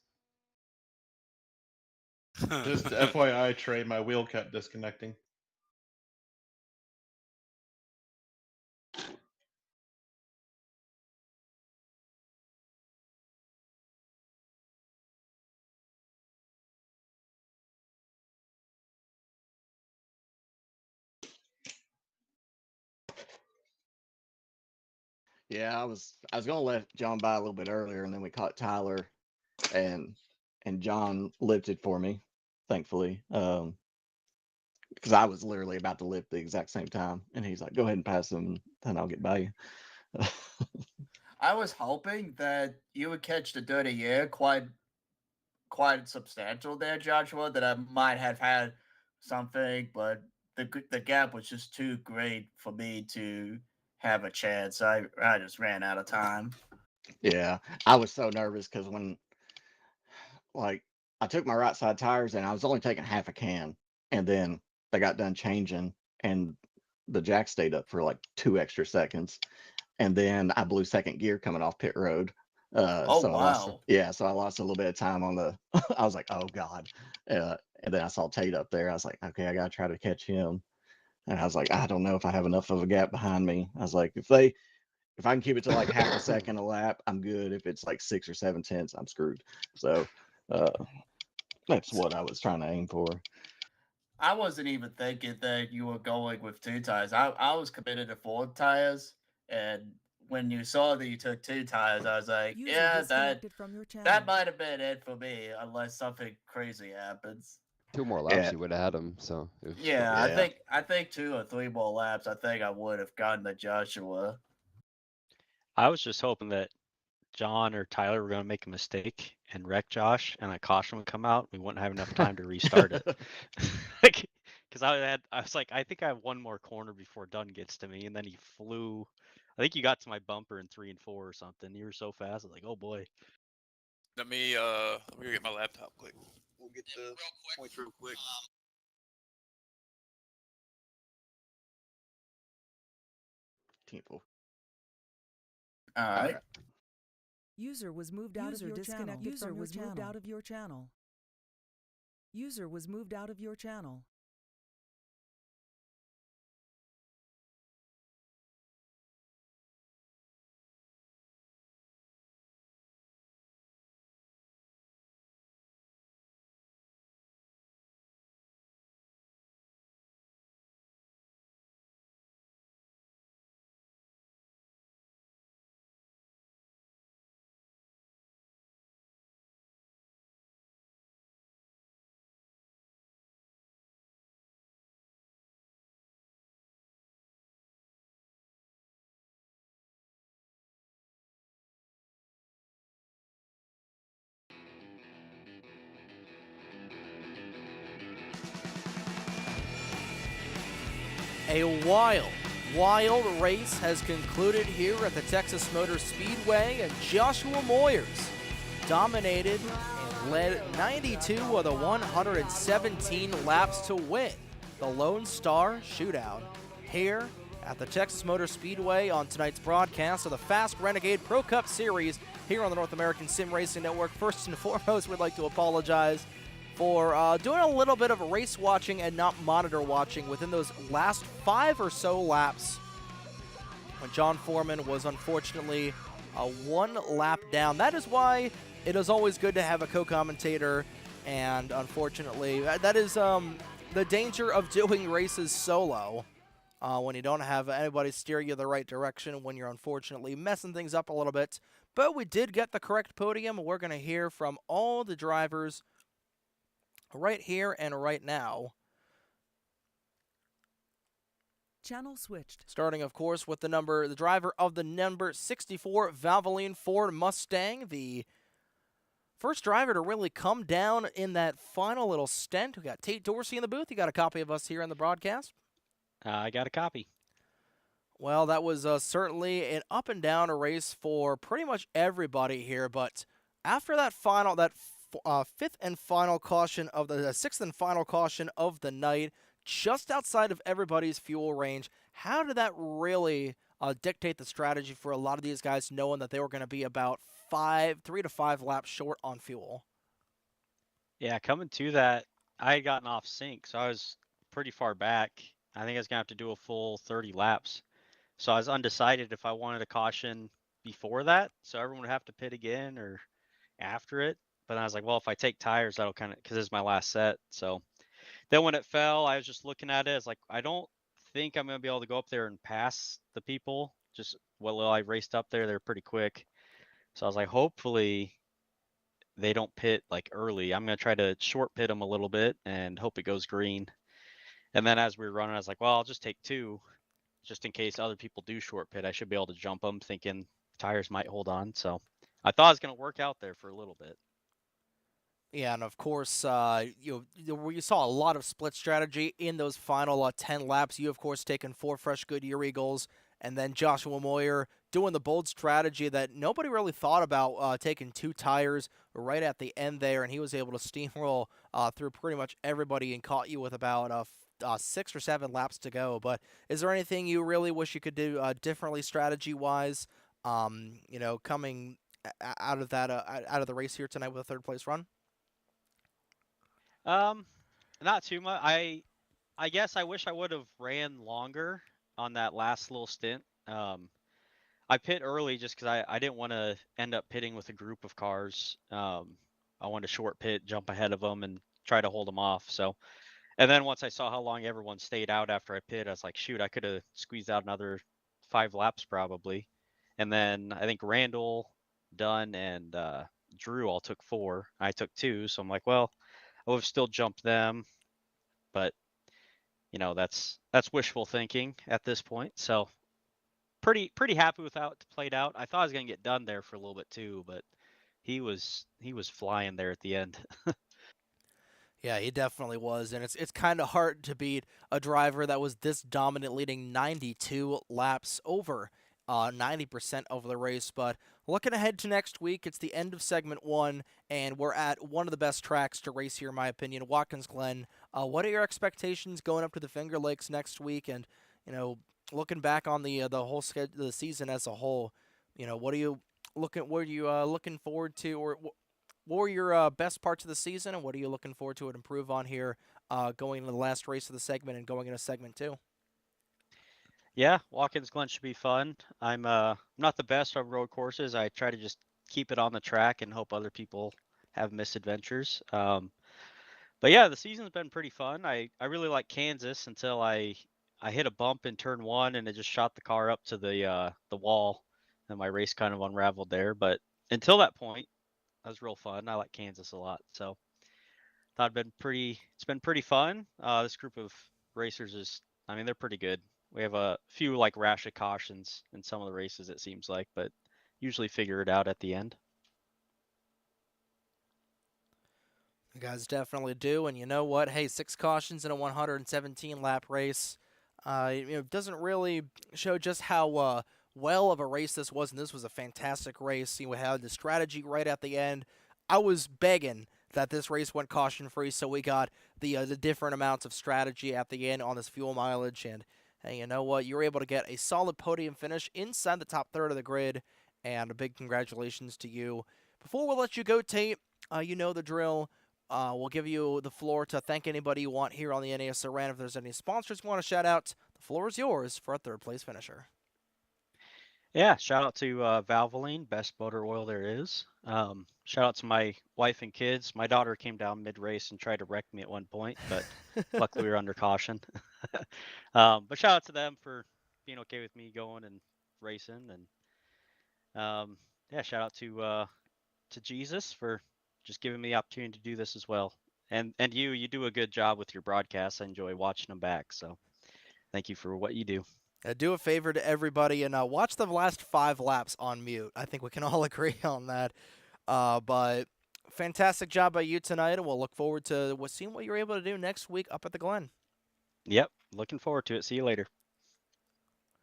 Just FYI, Trey, my wheel kept disconnecting. Yeah, I was gonna let John by a little bit earlier, and then we caught Tyler, and John lifted for me, thankfully. Because I was literally about to lift the exact same time, and he's like, "Go ahead and pass him, then I'll get by you." I was hoping that you would catch the dirty air quite substantial there, Joshua, that I might have had something, but the gap was just too great for me to have a chance. I just ran out of time. Yeah, I was so nervous because when, like, I took my right side tires and I was only taking half a can, and then they got done changing, and the jack stayed up for like 2 extra seconds, and then I blew second gear coming off pit road. Oh, So I lost, wow. yeah, so I lost a little bit of time on the. I was like, oh god, and then I saw Tate up there. I was like, okay, I gotta try to catch him. And I was like, I don't know if I have enough of a gap behind me. I was like, if I can keep it to like half a second a lap, I'm good. If it's like 6 or 7 tenths, I'm screwed. So that's what I was trying to aim for. I wasn't even thinking that you were going with 2 tires. I was committed to 4 tires, and when you saw that you took 2 tires, I was like, User yeah, disconnected from your channel. that might have been it for me, unless something crazy happens. 2 more laps, Yeah. you would have had him. So Yeah, Yeah. I think 2 or 3 more laps. I think I would have gotten the Joshua. I was just hoping that John or Tyler were going to make a mistake and wreck Josh, and a caution would come out. We wouldn't have enough time to restart it. Because I was like, I think I have one more corner before Dunn gets to me, and then he flew. I think you got to my bumper in 3 and 4 or something. You were so fast. I was like, oh boy. Let me go get my laptop quick. We'll get the points real quick. Team full. All right. User was moved out of your channel. User was moved out of your channel. User was moved out of your channel. A wild race has concluded here at the Texas Motor Speedway, and Joshua Moyers dominated and led 92 of the 117 laps to win the Lone Star Showdown here at the Texas Motor Speedway on tonight's broadcast of the Fast Renegade Pro Cup Series here on the North American Sim Racing Network. First and foremost, we'd like to apologize for doing a little bit of race watching and not monitor watching within those last 5 or so laps when John Foreman was unfortunately 1 lap down. That is why it is always good to have a co-commentator, and unfortunately, that is the danger of doing races solo. When you don't have anybody steer you the right direction, when you're unfortunately messing things up a little bit. But we did get the correct podium. We're going to hear from all the drivers right here and right now. Channel switched. Starting, of course, with the driver of the number 64 Valvoline Ford Mustang, the first driver to really come down in that final little stint. We got Tate Dorsey in the booth. You got a copy of us here in the broadcast? I got a copy. Well, that was certainly an up and down race for pretty much everybody here. But after that fifth and final caution of the sixth and final caution of the night, just outside of everybody's fuel range, how did that really dictate the strategy for a lot of these guys, knowing that they were going to be about 3 to 5 laps short on fuel? Yeah, coming to that, I had gotten off sync, so I was pretty far back. I think I was going to have to do a full 30 laps. So I was undecided if I wanted a caution before that, so everyone would have to pit again, or after it. But I was like, well, if I take tires, that'll kind of, because this is my last set. So then when it fell, I was just looking at it. It's like, I don't think I'm going to be able to go up there and pass the people. Just while I raced up there, they're pretty quick. So I was like, hopefully they don't pit like early. I'm going to try to short pit them a little bit and hope it goes green. And then as we were running, I was like, well, I'll just take 2 just in case other people do short pit. I should be able to jump them, thinking tires might hold on. So I thought it was going to work out there for a little bit. Yeah, and of course, you saw a lot of split strategy in those final 10 laps. You, of course, taking 4 fresh Goodyear Eagles, and then Joshua Moyer doing the bold strategy that nobody really thought about, taking 2 tires right at the end there, and he was able to steamroll through pretty much everybody and caught you with about 6 or 7 laps to go. But is there anything you really wish you could do differently strategy-wise, coming out of that out of the race here tonight with a 3rd place run? Not too much. I guess I wish I would have ran longer on that last little stint. I pit early just because I didn't want to end up pitting with a group of cars. I wanted to short pit, jump ahead of them, and try to hold them off. So, and then once I saw how long everyone stayed out after I pit, I was like, shoot, I could have squeezed out another 5 laps probably. And then I think Randall, Dunn, and Drew all took 4. I took 2, so I'm like, well, I would have still jumped them, but that's wishful thinking at this point. So pretty happy with how it played out. I thought I was gonna get done there for a little bit too, but he was flying there at the end. Yeah, he definitely was, and it's kind of hard to beat a driver that was this dominant, leading 92 laps over 90% of the race. But looking ahead to next week, it's the end of segment 1, and we're at one of the best tracks to race here, in my opinion, Watkins Glen. What are your expectations going up to the Finger Lakes next week? And looking back on the whole the season as a whole, what are you looking forward to, or what were your best parts of the season, and what are you looking forward to improve on here going into the last race of the segment and going into segment 2? Yeah, Watkins Glen should be fun. I'm not the best on road courses. I try to just keep it on the track and hope other people have misadventures. But yeah, the season's been pretty fun. I really like Kansas until I hit a bump in turn 1 and it just shot the car up to the wall, and my race kind of unraveled there. But until that point, that was real fun. I like Kansas a lot, so thought it's been pretty fun. This group of racers they're pretty good. We have a few like rash of cautions in some of the races, it seems like, but usually figure it out at the end. You guys definitely do, and you know what? Hey, 6 cautions in a 117 lap race. Doesn't really show just how well of a race this was, and this was a fantastic race. We had the strategy right at the end. I was begging that this race went caution-free, so we got the different amounts of strategy at the end on this fuel mileage. And hey, you know what? You were able to get a solid podium finish inside the top third of the grid, and a big congratulations to you. Before we let you go, Tate, you know the drill. We'll give you the floor to thank anybody you want here on the NAS Ran. If there's any sponsors you want to shout out, the floor is yours for a third-place finisher. Yeah, shout out to Valvoline, best motor oil there is. Shout out to my wife and kids. My daughter came down mid-race and tried to wreck me at one point, but luckily we were under caution. But shout out to them for being okay with me going and racing, and yeah, shout out to Jesus for just giving me the opportunity to do this as well. And you do a good job with your broadcasts. I enjoy watching them back. So thank you for what you do. Do a favor to everybody and watch the last 5 laps on mute. I think we can all agree on that. But fantastic job by you tonight, and we'll look forward to seeing what you're able to do next week up at the Glen. Yep, looking forward to it. See you later.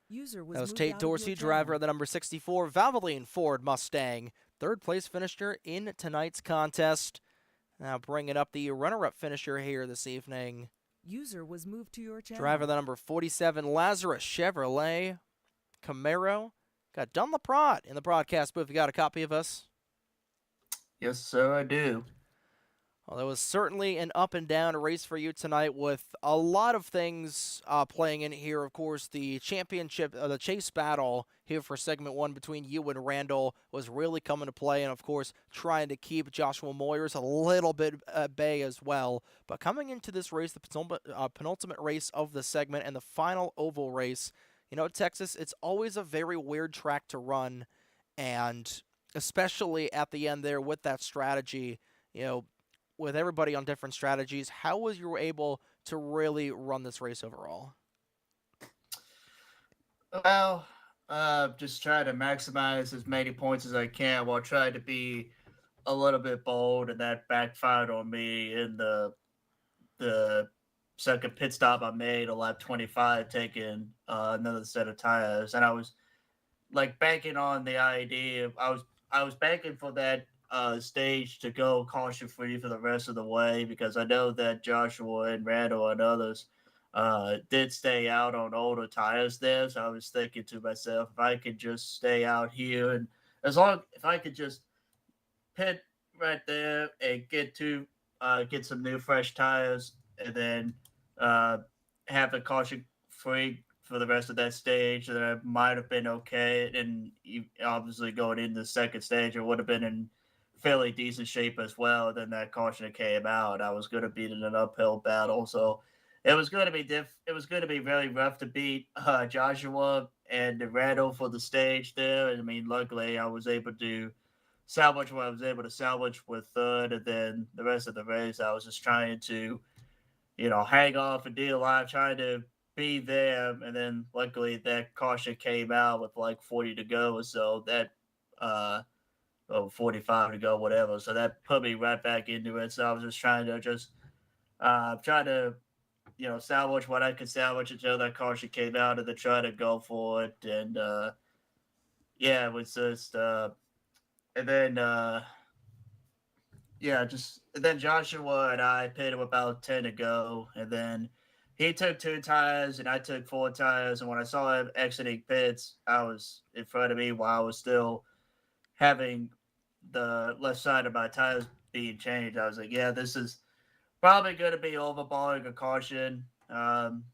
User was That was moved Tate out of your Dorsey, channel. driver of the number 64 Valvoline Ford Mustang. Third-place finisher in tonight's contest. Now bringing up the runner-up finisher here this evening. User was moved to your channel. Driver the number 47 Lazarus Chevrolet Camaro. Got Don LaPrade in the broadcast booth. You got a copy of us? Yes, sir, I do. Well, it was certainly an up and down race for you tonight with a lot of things playing in here. Of course, the championship, the chase battle here for segment 1 between you and Randall was really coming to play. And, of course, trying to keep Joshua Moyers a little bit at bay as well. But coming into this race, the penultimate race of the segment and the final oval race, you know, Texas, it's always a very weird track to run. And especially at the end there with that strategy, you know, with everybody on different strategies, how was you able to really run this race overall? Well, just try to maximize as many points as I can while trying to be a little bit bold, and that backfired on me in the second pit stop I made on lap 25, taking another set of tires, and I was like banking on the idea. I was banking for that stage to go caution free for the rest of the way, because I know that Joshua and Randall and others did stay out on older tires there. So I was thinking to myself, if I could just stay out here, and if I could just pit right there and get some new fresh tires, and then have the caution free for the rest of that stage, that I might have been okay. And obviously going into the second stage, it would have been in fairly decent shape as well. Then that caution came out. I was going to beat in an uphill battle, so it was going to be it was going to be very rough to beat Joshua and Randall for the stage there. And I mean, luckily I was able to salvage what I was able to salvage with third, and then the rest of the race I was just trying to, hang off and deal alive, trying to be there. And then luckily that caution came out with like 40 to go, so that 45 to go, whatever. So that put me right back into it. So I was just trying to salvage what I could salvage until that caution came out, and then try to go for it. And yeah, it was just and then and then Joshua and I pitted with about 10 to go, and then he took 2 tires and I took 4 tires. And when I saw him exiting pits, I was in front of me while I was still having the left side of my tires being changed. I was like, yeah, this is probably going to be overballing a caution. And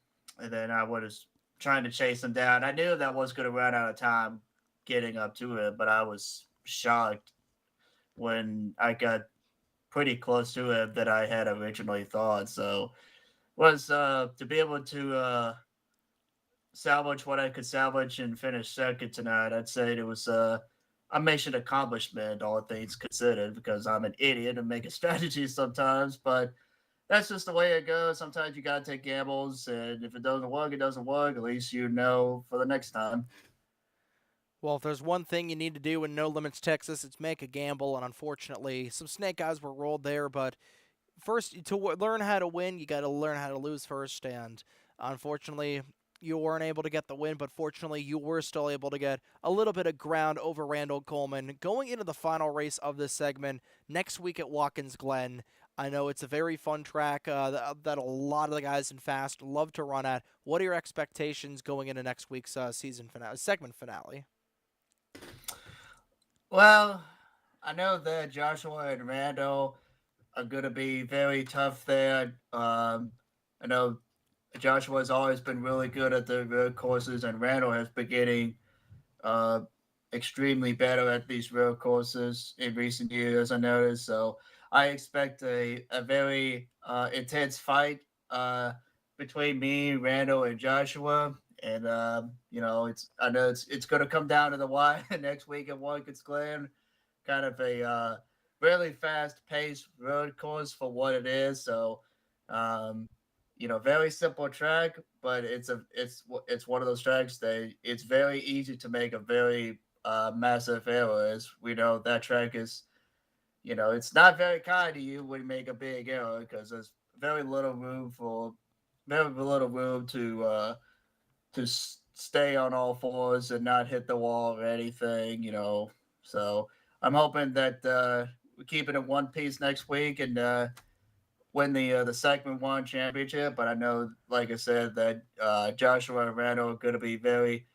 then I was trying to chase him down. I knew that was going to run out of time getting up to him, but I was shocked when I got pretty close to him that I had originally thought. So was to be able to salvage what I could salvage and finish second tonight, I'd say it was a mission accomplishment, all things considered, because I'm an idiot and make a strategy sometimes. But that's just the way it goes. Sometimes you gotta take gambles, and if it doesn't work, it doesn't work. At least you know for the next time. Well, if there's one thing you need to do in No Limits Texas, it's make a gamble. And unfortunately, some snake eyes were rolled there. But first, to learn how to win, you got to learn how to lose first. And unfortunately, you weren't able to get the win, but fortunately you were still able to get a little bit of ground over Randall Coleman. Going into the final race of this segment next week at Watkins Glen, I know it's a very fun track that a lot of the guys in Fast love to run at. What are your expectations going into next week's segment finale? Well, I know that Joshua and Randall are going to be very tough there. I know Joshua has always been really good at the road courses, and Randall has been getting uh, extremely better at these road courses in recent years, I noticed. So I expect a very intense fight between me, Randall, and Joshua. And I know it's going to come down to the wire next week at Watkins Glen. Kind of a really fast-paced road course for what it is. So, very simple track, but it's one of those tracks that it's very easy to make a very massive error. As we know, that track is, it's not very kind to you when you make a big error because there's very little room to stay on all fours and not hit the wall or anything. So I'm hoping that we keep it in one piece next week and win the segment one championship. But I know, like I said, that Joshua and Randall are going to be very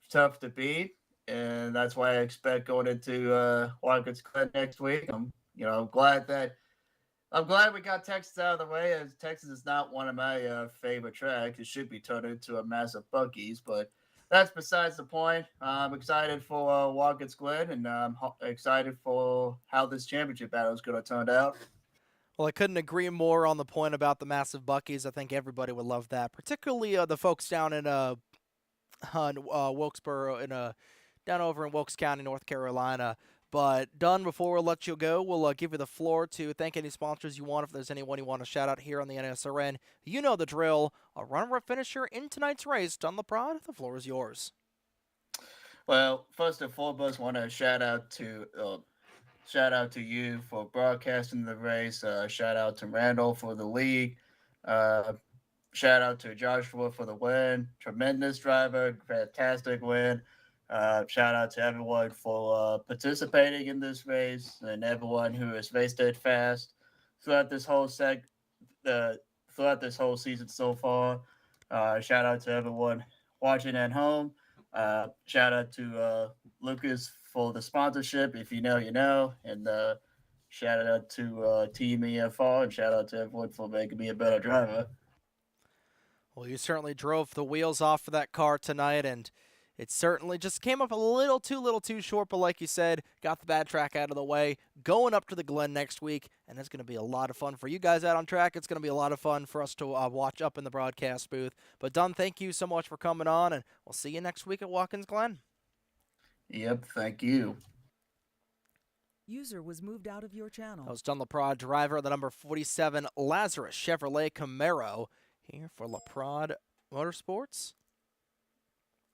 tough to beat, and that's why I expect going into Watkins Glen next week. I'm glad we got Texas out of the way, as Texas is not one of my favorite tracks. It should be turned into a massive Buc-ee's, but that's besides the point. I'm excited for Watkins Glen, and I'm excited for how this championship battle is going to turn out. Well, I couldn't agree more on the point about the massive Buc-ee's. I think everybody would love that, particularly the folks down in Wilkesboro, down over in Wilkes County, North Carolina. But Dunn, before we let you go, we'll give you the floor to thank any sponsors you want. If there's anyone you want to shout out here on the NSRN, you know the drill. A runner-up finisher in tonight's race. Dunn LeProd, the floor is yours. Well, first and foremost, want to shout out to you for broadcasting the race. Shout out to Randall for the lead. Uh, Shout out to Joshua for the win. Tremendous driver, fantastic win. Shout out to everyone for participating in this race and everyone who has raced it fast throughout this whole throughout this whole season so far. Shout out to everyone watching at home. Shout out to Lucas for the sponsorship. If you know, you know. And shout out to Team EFR and shout out to everyone for making me a better driver. Well, you certainly drove the wheels off of that car tonight, and it certainly just came up a little too short, but like you said, got the bad track out of the way. Going up to the Glen next week, and it's going to be a lot of fun for you guys out on track. It's going to be a lot of fun for us to watch up in the broadcast booth. But Dunn, thank you so much for coming on, and we'll see you next week at Watkins Glen. Yep, thank you. User was moved out of your channel. That was Dunn LeProd, driver of the number 47 Lazarus Chevrolet Camaro, here for LeProd Motorsports.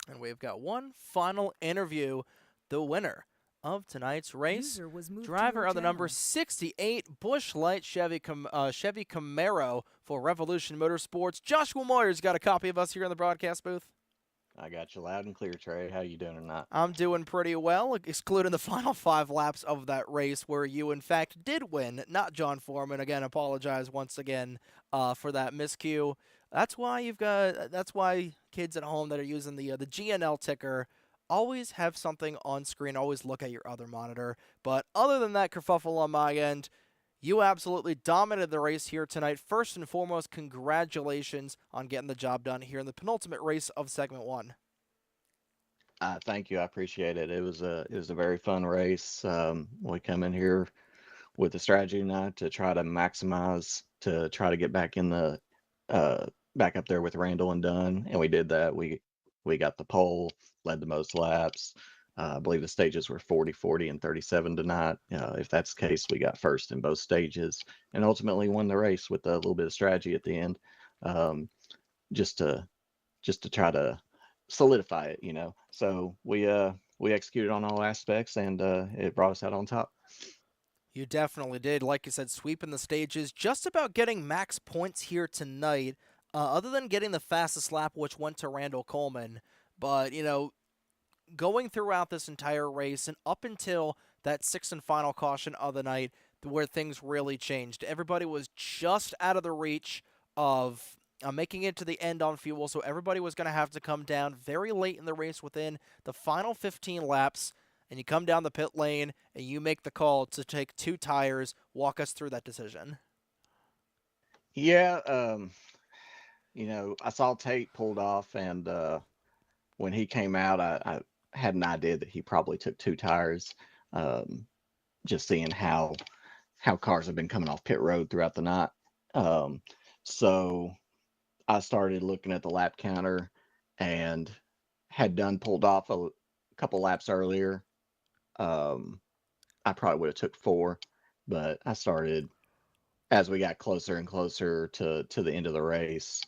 And we've got one final interview. The winner of tonight's race, driver of the number 68 Busch Light Chevy Camaro for Revolution Motorsports. Joshua Moyer's got a copy of us here in the broadcast booth. I got you loud and clear, Trey. How you doing tonight? I'm doing pretty well, excluding the final 5 laps of that race where you, in fact, did win, not John Foreman. Again, apologize once again for that miscue. That's why kids at home that are using the GNL ticker always have something on screen. Always look at your other monitor. But other than that kerfuffle on my end, you absolutely dominated the race here tonight. First and foremost, congratulations on getting the job done here in the penultimate race of segment 1. Thank you. I appreciate it. It was a very fun race. We come in here with a strategy tonight to try to maximize, to try to get back in the back up there with Randall and Dunn, and we did that. We got the pole, led the most laps. I believe the stages were 40, 40, and 37 tonight. If that's the case, we got first in both stages and ultimately won the race with a little bit of strategy at the end, just to try to solidify it, So we executed on all aspects, and it brought us out on top. You definitely did. Like you said, sweeping the stages, just about getting max points here tonight. Other than getting the fastest lap, which went to Randall Coleman, but going throughout this entire race and up until that sixth and final caution of the night, where things really changed. Everybody was just out of the reach of making it to the end on fuel, so everybody was going to have to come down very late in the race within the final 15 laps, and you come down the pit lane and you make the call to take 2 tires. Walk us through that decision. Yeah, I saw Tate pulled off, and when he came out, I had an idea that he probably took 2 tires. Just seeing how cars have been coming off pit road throughout the night. So I started looking at the lap counter and had done pulled off a couple laps earlier. I probably would have took 4, but I started as we got closer and closer to the end of the race,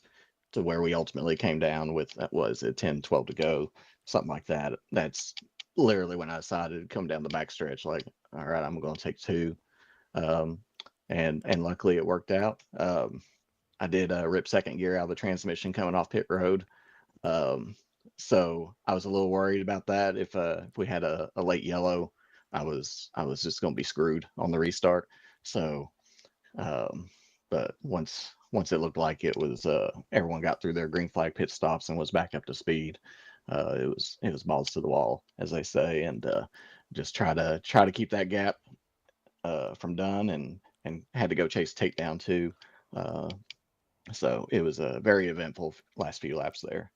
to where we ultimately came down with, that was it 10, 12 to go, something like that. That's literally when I decided to come down the backstretch, like, all right, I'm going to take 2. And luckily it worked out. I did rip second gear out of the transmission coming off pit road. So I was a little worried about that. If we had a late yellow, I was just going to be screwed on the restart. So, but once it looked like it was, everyone got through their green flag pit stops and was back up to speed, it was balls to the wall, as they say, and just try to keep that gap from done, and had to go chase takedown too. So it was a very eventful last few laps there.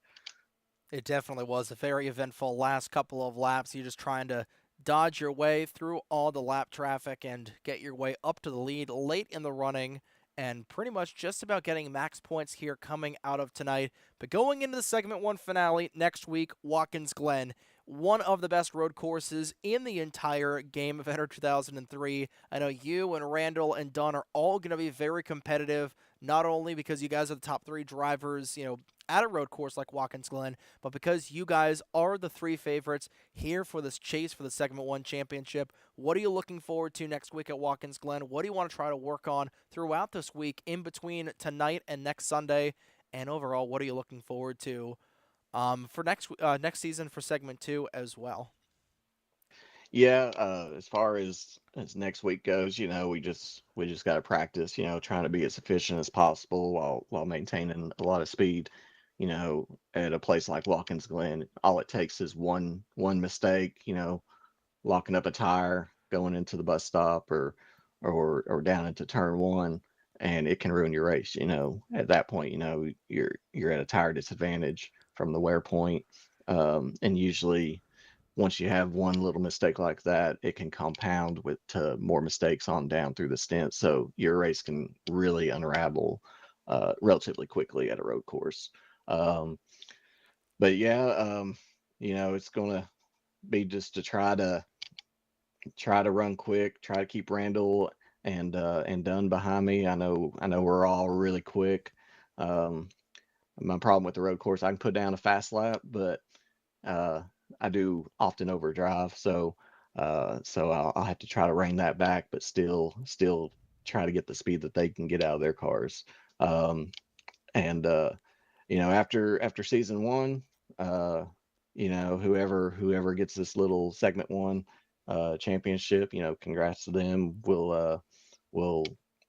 It definitely was a very eventful last couple of laps. You're just trying to dodge your way through all the lap traffic and get your way up to the lead late in the running, and pretty much just about getting max points here coming out of tonight. But going into the Segment 1 finale next week, Watkins Glen, one of the best road courses in the entire game of NR 2003. I know you and Randall and Dunn are all going to be very competitive, not only because you guys are the top 3 drivers, at a road course like Watkins Glen, but because you guys are the 3 favorites here for this chase for the Segment 1 championship. What are you looking forward to next week at Watkins Glen? What do you want to try to work on throughout this week in between tonight and next Sunday? And overall, what are you looking forward to for next season for Segment 2 as well? Yeah, as far as next week goes, we just got to practice, trying to be as efficient as possible while maintaining a lot of speed. At a place like Watkins Glen, all it takes is one mistake, locking up a tire going into the bus stop, or down into turn 1, and it can ruin your race. At that point, you're at a tire disadvantage from the wear point, and usually once you have one little mistake like that, it can compound to more mistakes on down through the stint. So your race can really unravel relatively quickly at a road course. But yeah, it's going to be just to try to run quick, try to keep Randall and Dunn behind me. I know we're all really quick. My problem with the road course, I can put down a fast lap, but I do often overdrive, so I'll have to try to rein that back, but still try to get the speed that they can get out of their cars. And after season 1, whoever gets this little Segment 1 championship, congrats to them. We'll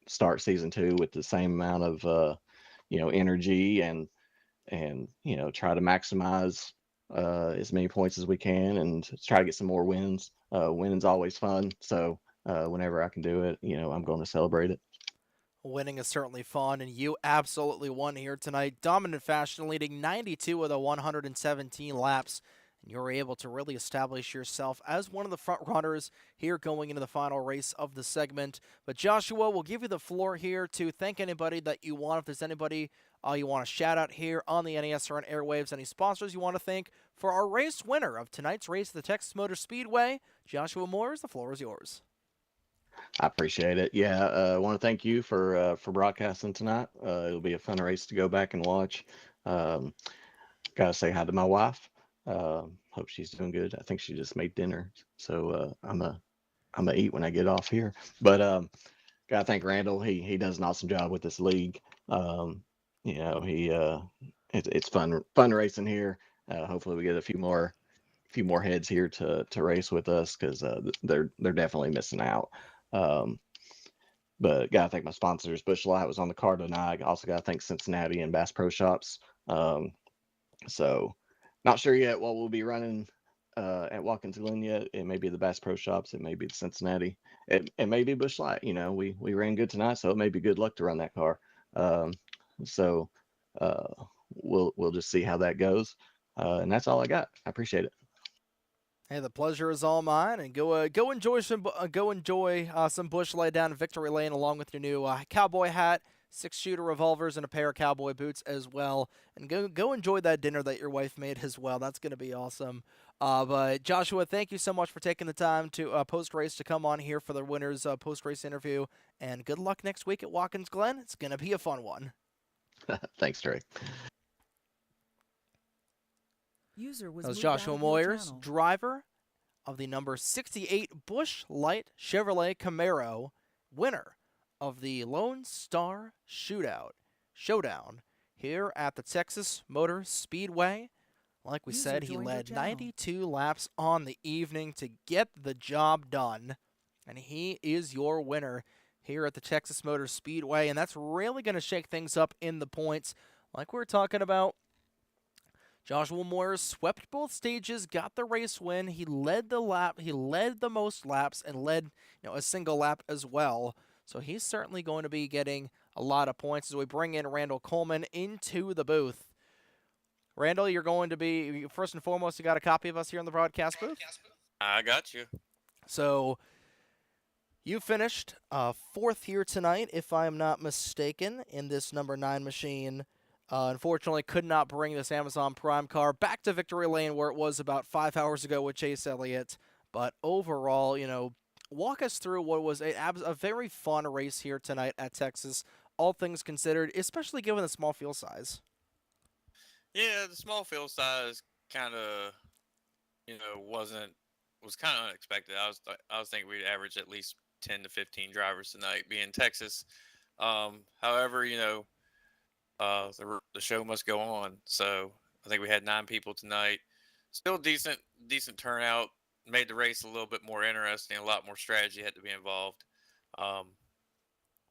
start season 2 with the same amount of energy, and try to maximize as many points as we can, and try to get some more wins. Winning's always fun, so whenever I can do it, I'm going to celebrate it. Winning is certainly fun, and you absolutely won here tonight. Dominant fashion, leading 92 of the 117 laps. And you were able to really establish yourself as one of the front runners here going into the final race of the segment. But Joshua, we'll give you the floor here to thank anybody that you want. If there's anybody you want to shout out here on the NESRN airwaves, any sponsors you want to thank for our race winner of tonight's race at the Texas Motor Speedway, Joshua Moores, the floor is yours. I appreciate it. Yeah, I want to thank you for broadcasting tonight. It'll be a fun race to go back and watch. Got to say hi to my wife. Hope she's doing good. I think she just made dinner, so I'm a eat when I get off here. But gotta thank Randall. He does an awesome job with this league. he it's fun racing here. Hopefully we get a few more heads here to race with us, because they're definitely missing out. But gotta thank my sponsors. Busch Light was on the card tonight. Also gotta thank Cincinnati and Bass Pro Shops. So not sure yet what we'll be running at Watkins Glen yet. It may be the Bass Pro Shops. It may be the Cincinnati. It may be Busch Light. We ran good tonight, so it may be good luck to run that car. So we'll just see how that goes. And that's all I got. I appreciate it. Hey, the pleasure is all mine, and go enjoy some Busch Light down in Victory Lane, along with your new cowboy hat, 6-shooter revolvers, and a pair of cowboy boots as well. And go enjoy that dinner that your wife made as well. That's gonna be awesome. But Joshua, thank you so much for taking the time to post race to come on here for the winners post race interview. And good luck next week at Watkins Glen. It's gonna be a fun one. Thanks, Trey. User was That was moved out Joshua of your Moyers, channel. driver of the number 68 Busch Light Chevrolet Camaro, winner of the Lone Star Showdown here at the Texas Motor Speedway. Like we User said, he joined your led channel. 92 laps on the evening to get the job done, and he is your winner here at the Texas Motor Speedway, and that's really going to shake things up in the points. Like we were talking about, Joshua Moore swept both stages, got the race win. He led the lap. He led the most laps and led a single lap as well. So he's certainly going to be getting a lot of points as we bring in Randall Coleman into the booth. Randall, you're going to be, first and foremost, you got a copy of us here in the broadcast booth? I got you. So you finished fourth here tonight, if I'm not mistaken, in this number 9 machine. Unfortunately, could not bring this Amazon Prime car back to Victory Lane where it was about 5 hours ago with Chase Elliott. But overall, walk us through what was a very fun race here tonight at Texas, all things considered, especially given the small field size. Yeah, the small field size kind of, was kind of unexpected. I was thinking we'd average at least 10 to 15 drivers tonight, being Texas. However, the show must go on. So I think we had 9 people tonight. Still decent turnout. Made the race a little bit more interesting. A lot more strategy had to be involved. The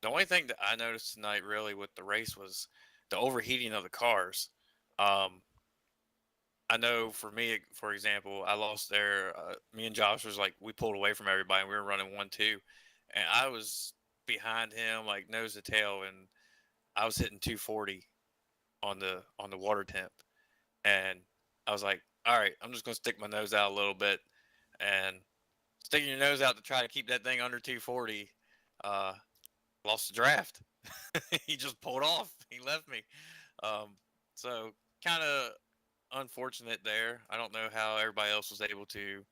only thing that I noticed tonight really with the race was the overheating of the cars. I know for me, for example, I lost there. Me and Josh was we pulled away from everybody, and we were running 1-2, and I was behind him like nose to tail, and I was hitting 240 on the water temp, and I was like, all right, I'm just gonna stick my nose out a little bit, and sticking your nose out to try to keep that thing under 240, lost the draft. He just pulled off. He left me. So kind of unfortunate there. I don't know how everybody else was able to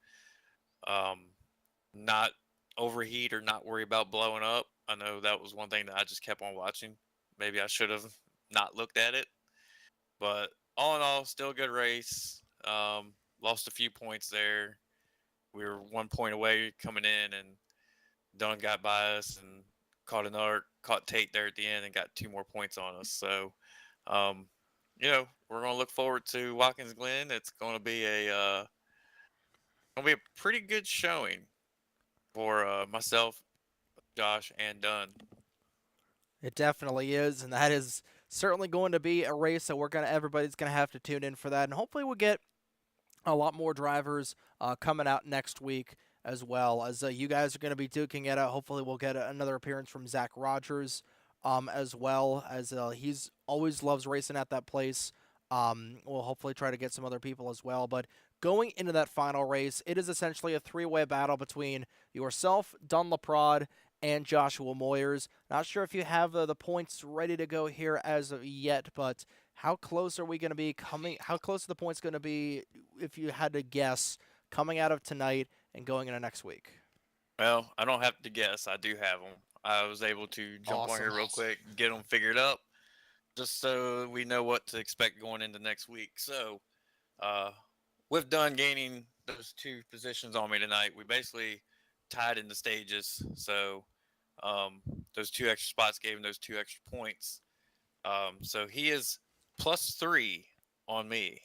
not overheat or not worry about blowing up. I know that was one thing that I just kept on watching. Maybe I should have not looked at it. But all in all, still a good race. Lost a few points there. We were 1 point away coming in, and Dunn got by us and caught Tate there at the end and got 2 more points on us. So, we're going to look forward to Watkins Glen. It's going to be a pretty good showing for myself, Josh, and Dunn. It definitely is, and that is certainly going to be a race that everybody's gonna have to tune in for that, and hopefully we'll get a lot more drivers coming out next week as well, as you guys are going to be duking it out. Hopefully we'll get another appearance from Zach Rogers as well, as he's always loves racing at that place. We'll hopefully try to get some other people as well, but going into that final race, it is essentially a 3-way battle between yourself, Dunn LaPrade, and Joshua Moyers. Not sure if you have the points ready to go here as of yet, but how close are we going to be coming? How close are the points going to be, if you had to guess, coming out of tonight and going into next week? Well, I don't have to guess. I do have them. I was able to jump on here real quick, get them figured up, just so we know what to expect going into next week. So, with Dunn gaining those 2 positions on me tonight, we basically tied in the stages. So, those 2 extra spots gave him those 2 extra points. So he is +3 on me.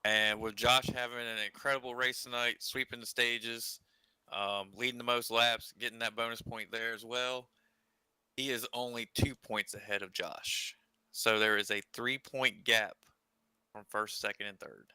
And with Josh having an incredible race tonight, sweeping the stages, leading the most laps, getting that bonus point there as well, he is only 2 points ahead of Josh. So there is a 3-point gap from first, second, and third.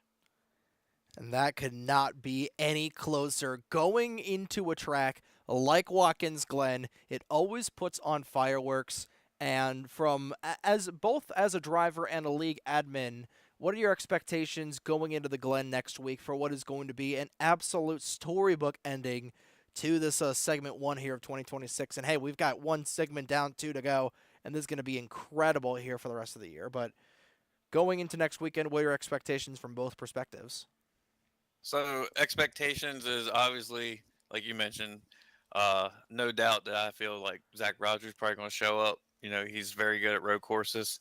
And that could not be any closer. Going into a track like Watkins Glen, it always puts on fireworks. And from as both as a driver and a league admin, what are your expectations going into the Glen next week for what is going to be an absolute storybook ending to this segment 1 here of 2026? And hey, we've got one segment down, 2 to go, and this is going to be incredible here for the rest of the year. But going into next weekend, what are your expectations from both perspectives? So expectations is obviously, like you mentioned, no doubt that I feel like Zach Rogers probably going to show up. He's very good at road courses.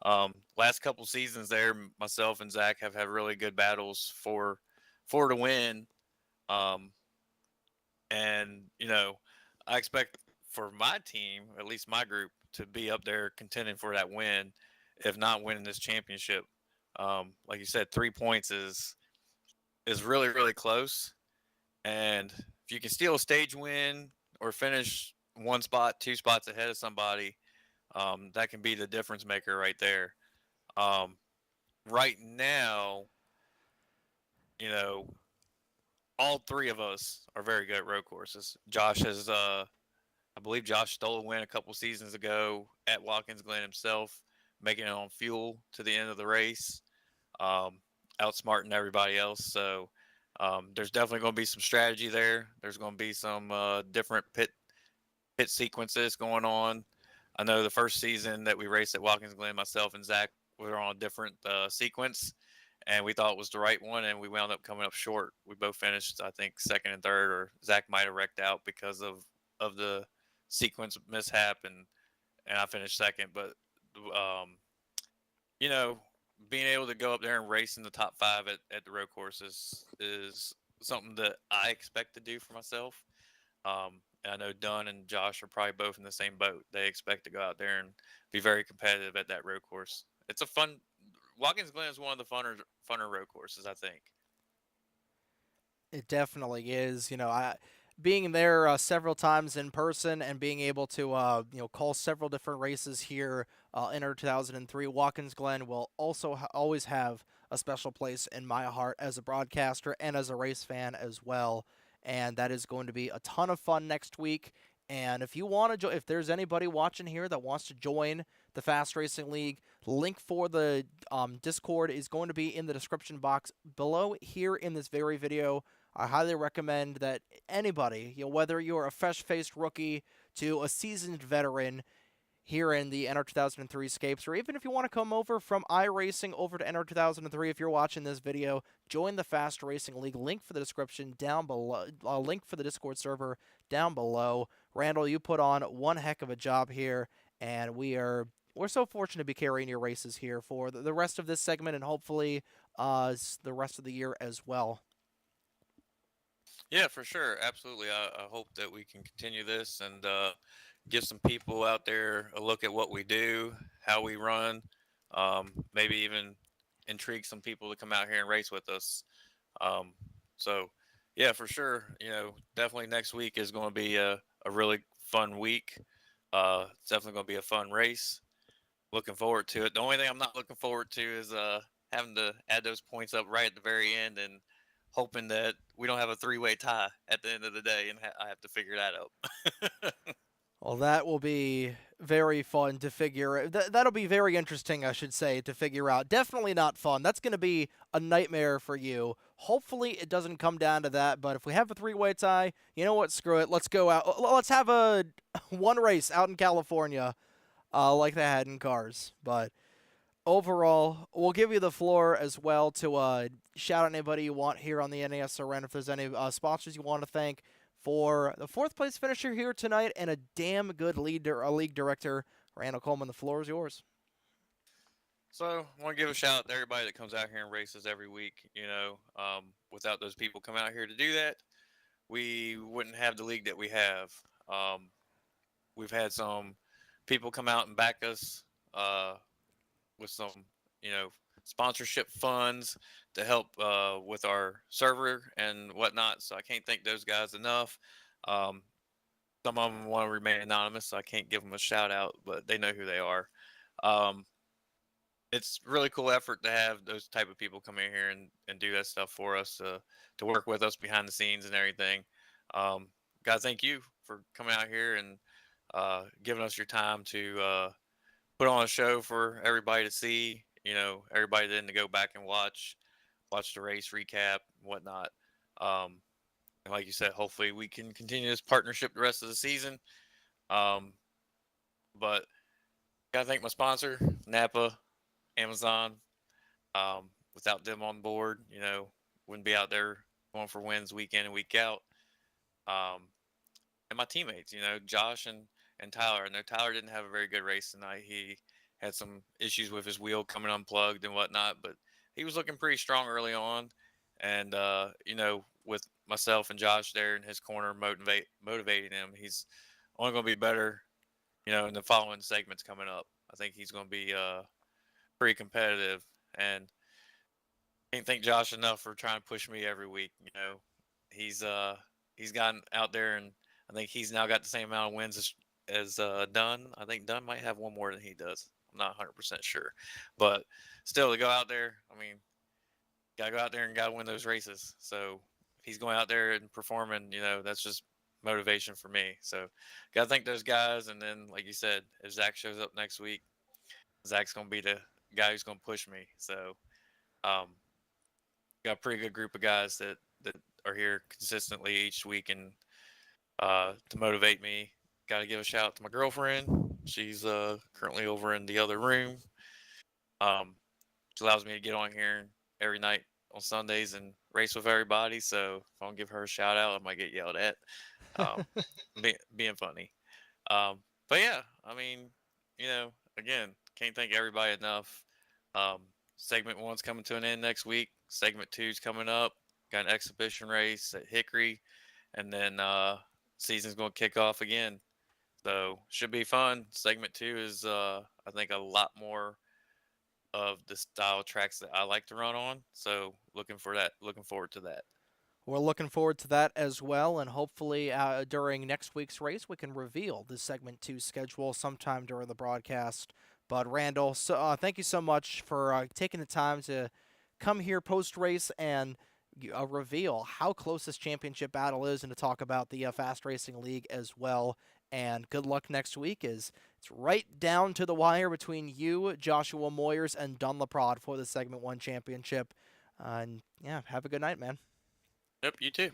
Last couple seasons there, myself and Zach have had really good battles for to win. And I expect for my team, at least my group, to be up there contending for that win, if not winning this championship. Like you said, 3 points is really, really close. And if you can steal a stage win or finish 1 spot, 2 spots ahead of somebody, that can be the difference maker right there. Right now, all 3 of us are very good at road courses. Josh has, I believe Josh stole a win a couple seasons ago at Watkins Glen himself, making it on fuel to the end of the race, outsmarting everybody else. So there's definitely going to be some strategy there. There's going to be some different pit sequences going on. I know the first season that we raced at Watkins Glen, myself and Zach were on a different sequence, and we thought it was the right one, and we wound up coming up short. We both finished, I think, second and third, or Zach might have wrecked out because of the sequence mishap, and I finished second. But being able to go up there and race in the top 5 at the road courses is something that I expect to do for myself. And I know Dunn and Josh are probably both in the same boat. They expect to go out there and be very competitive at that road course. It's a fun. Watkins Glen is one of the funner road courses, I think. It definitely is. Being there several times in person and being able to call several different races here in our 2003, Watkins Glen will also always have a special place in my heart as a broadcaster and as a race fan as well. And that is going to be a ton of fun next week. And if you want to, if there's anybody watching here that wants to join the Fast Racing League, link for the Discord is going to be in the description box below here in this very video. I highly recommend that anybody, whether you're a fresh-faced rookie to a seasoned veteran here in the NR2003 Scapes, or even if you want to come over from iRacing over to NR2003, if you're watching this video, join the Fast Racing League. Link for the description down below. Link for the Discord server down below. Randall, you put on one heck of a job here, and we're so fortunate to be carrying your races here for the rest of this segment and hopefully the rest of the year as well. Yeah, for sure. Absolutely. I hope that we can continue this and give some people out there a look at what we do, how we run, maybe even intrigue some people to come out here and race with us. So, yeah, for sure. Definitely next week is going to be a really fun week. It's definitely going to be a fun race. Looking forward to it. The only thing I'm not looking forward to is having to add those points up right at the very end and hoping that we don't have a 3-way tie at the end of the day, and I have to figure that out. Well, that will be very fun to figure. That'll be very interesting, I should say, to figure out. Definitely not fun. That's going to be a nightmare for you. Hopefully, it doesn't come down to that. But if we have a 3-way tie, you know what? Screw it. Let's go out. Let's have a one race out in California, like they had in cars. But overall, we'll give you the floor as well to shout out anybody you want here on the NASRN. If there's any sponsors you want to thank for the 4th place finisher here tonight and a damn good league director, Randall Coleman. The floor is yours. So I want to give a shout out to everybody that comes out here and races every week. Without those people coming out here to do that, we wouldn't have the league that we have. We've had some people come out and back us with some, sponsorship funds to help with our server and whatnot. So I can't thank those guys enough. Um, some of them want to remain anonymous, so I can't give them a shout out, but they know who they are. Um, it's really cool effort to have those type of people come in here and do that stuff for us, to work with us behind the scenes and everything. Um, Guys, thank you for coming out here and giving us your time to put on a show for everybody to see. Everybody then to go back and watch the race recap and whatnot. Um, and like you said, hopefully we can continue this partnership the rest of the season. Um, but gotta thank my sponsor, Napa, Amazon. Without them on board, wouldn't be out there going for wins week in and week out. Um, and my teammates, Josh and Tyler. I know Tyler didn't have a very good race tonight. He had some issues with his wheel coming unplugged and whatnot, but he was looking pretty strong early on. And with myself and Josh there in his corner, motivating him, he's only going to be better, in the following segments coming up. I think he's going to be pretty competitive, and can't thank Josh enough for trying to push me every week. He's gotten out there, and I think he's now got the same amount of wins as Dunn. I think Dunn might have one more than he does. I'm not 100% sure, but still, to go out there, I mean, gotta go out there and gotta win those races. So if he's going out there and performing, that's just motivation for me. So gotta thank those guys, and then like you said, if Zach shows up next week, Zach's gonna be the guy who's gonna push me. So um, got a pretty good group of guys that are here consistently each week and to motivate me. Got to give a shout out to my girlfriend. She's currently over in the other room. She allows me to get on here every night on Sundays and race with everybody. So if I don't give her a shout out, I might get yelled at. Being funny. But yeah, I mean, again, can't thank everybody enough. Segment 1's coming to an end next week. Segment 2's coming up. Got an exhibition race at Hickory, and then season's going to kick off again. So should be fun. Segment 2 is, I think, a lot more of the style tracks that I like to run on. So looking forward to that. We're looking forward to that as well, and hopefully during next week's race we can reveal the Segment 2 schedule sometime during the broadcast. But Randall, thank you so much for taking the time to come here post-race and reveal how close this championship battle is, and to talk about the Fast Racing League as well. And good luck next week, as it's right down to the wire between you, Joshua Moyers, and Don LaPrade for the Segment 1 championship. And yeah, have a good night, man. Yep, you too.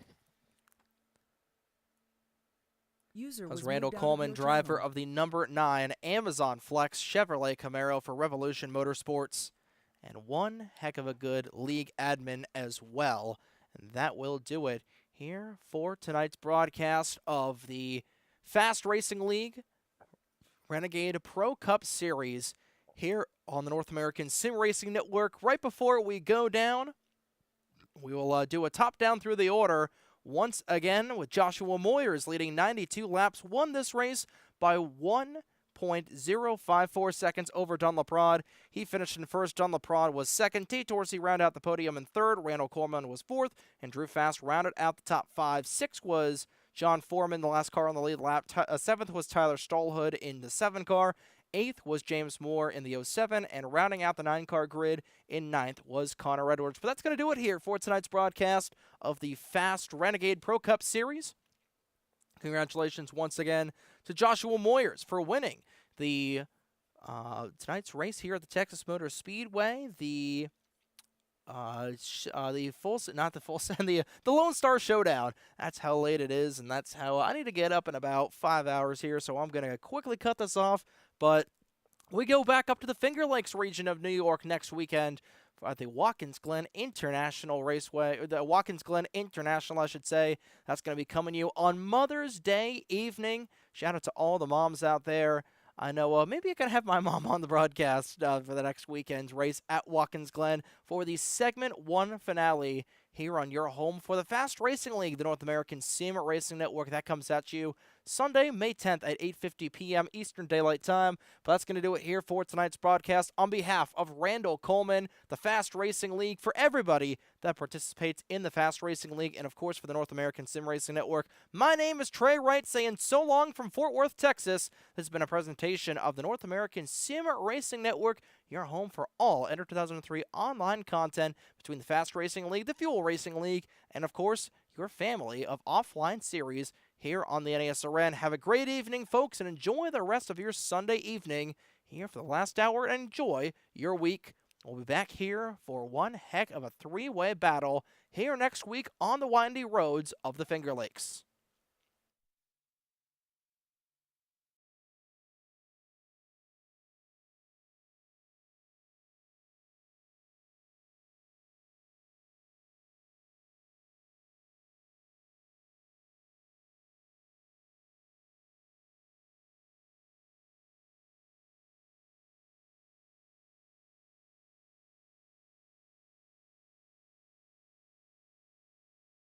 User As was Randall moved out Coleman, of your driver channel. of the number 9 Amazon Flex Chevrolet Camaro for Revolution Motorsports, and one heck of a good league admin as well. And that will do it here for tonight's broadcast of the Fast Racing League Renegade Pro Cup Series here on the North American Sim Racing Network. Right before we go down, we will do a top down through the order once again, with Joshua Moyers leading 92 laps, won this race by 1.054 seconds over Don LaPrade. He finished in first. Don LaPrade was second. T. Dorsey rounded out the podium in third. Randall Coleman was fourth, and Drew Fast rounded out the top 5. 6 was John Foreman, the last car on the lead lap. 7th was Tyler Stallhood in the 7 car. 8th was James Moore in the 07, and rounding out the 9-car grid in 9th was Connor Edwards. But that's going to do it here for tonight's broadcast of the Fast Renegade Pro Cup Series. Congratulations once again to Joshua Moyers for winning the tonight's race here at the Texas Motor Speedway. The Lone Star Showdown. That's how late it is, and that's how I need to get up in about 5 hours here, so I'm going to quickly cut this off. But we go back up to the Finger Lakes region of New York next weekend at the Watkins Glen International Raceway, or the Watkins Glen International, I should say. That's going to be coming to you on Mother's Day evening. Shout out to all the moms out there. I know maybe I can have my mom on the broadcast for the next weekend's race at Watkins Glen for the Segment 1 finale here on your home for the Fast Racing League, the North American Sim Racing Network. That comes at you Sunday, May 10th at 8:50 p.m. Eastern Daylight Time. But that's going to do it here for tonight's broadcast. On behalf of Randall Coleman, the Fast Racing League, for everybody that participates in the Fast Racing League, and of course for the North American Sim Racing Network, my name is Trey Wright, saying so long from Fort Worth, Texas. This has been a presentation of the North American Sim Racing Network, your home for all NR 2003 online content between the Fast Racing League, the Fuel Racing League, and of course your family of offline series here on the NASRN. Have a great evening, folks, and enjoy the rest of your Sunday evening here for the last hour, and enjoy your week. We'll be back here for one heck of a three-way battle here next week on the windy roads of the Finger Lakes.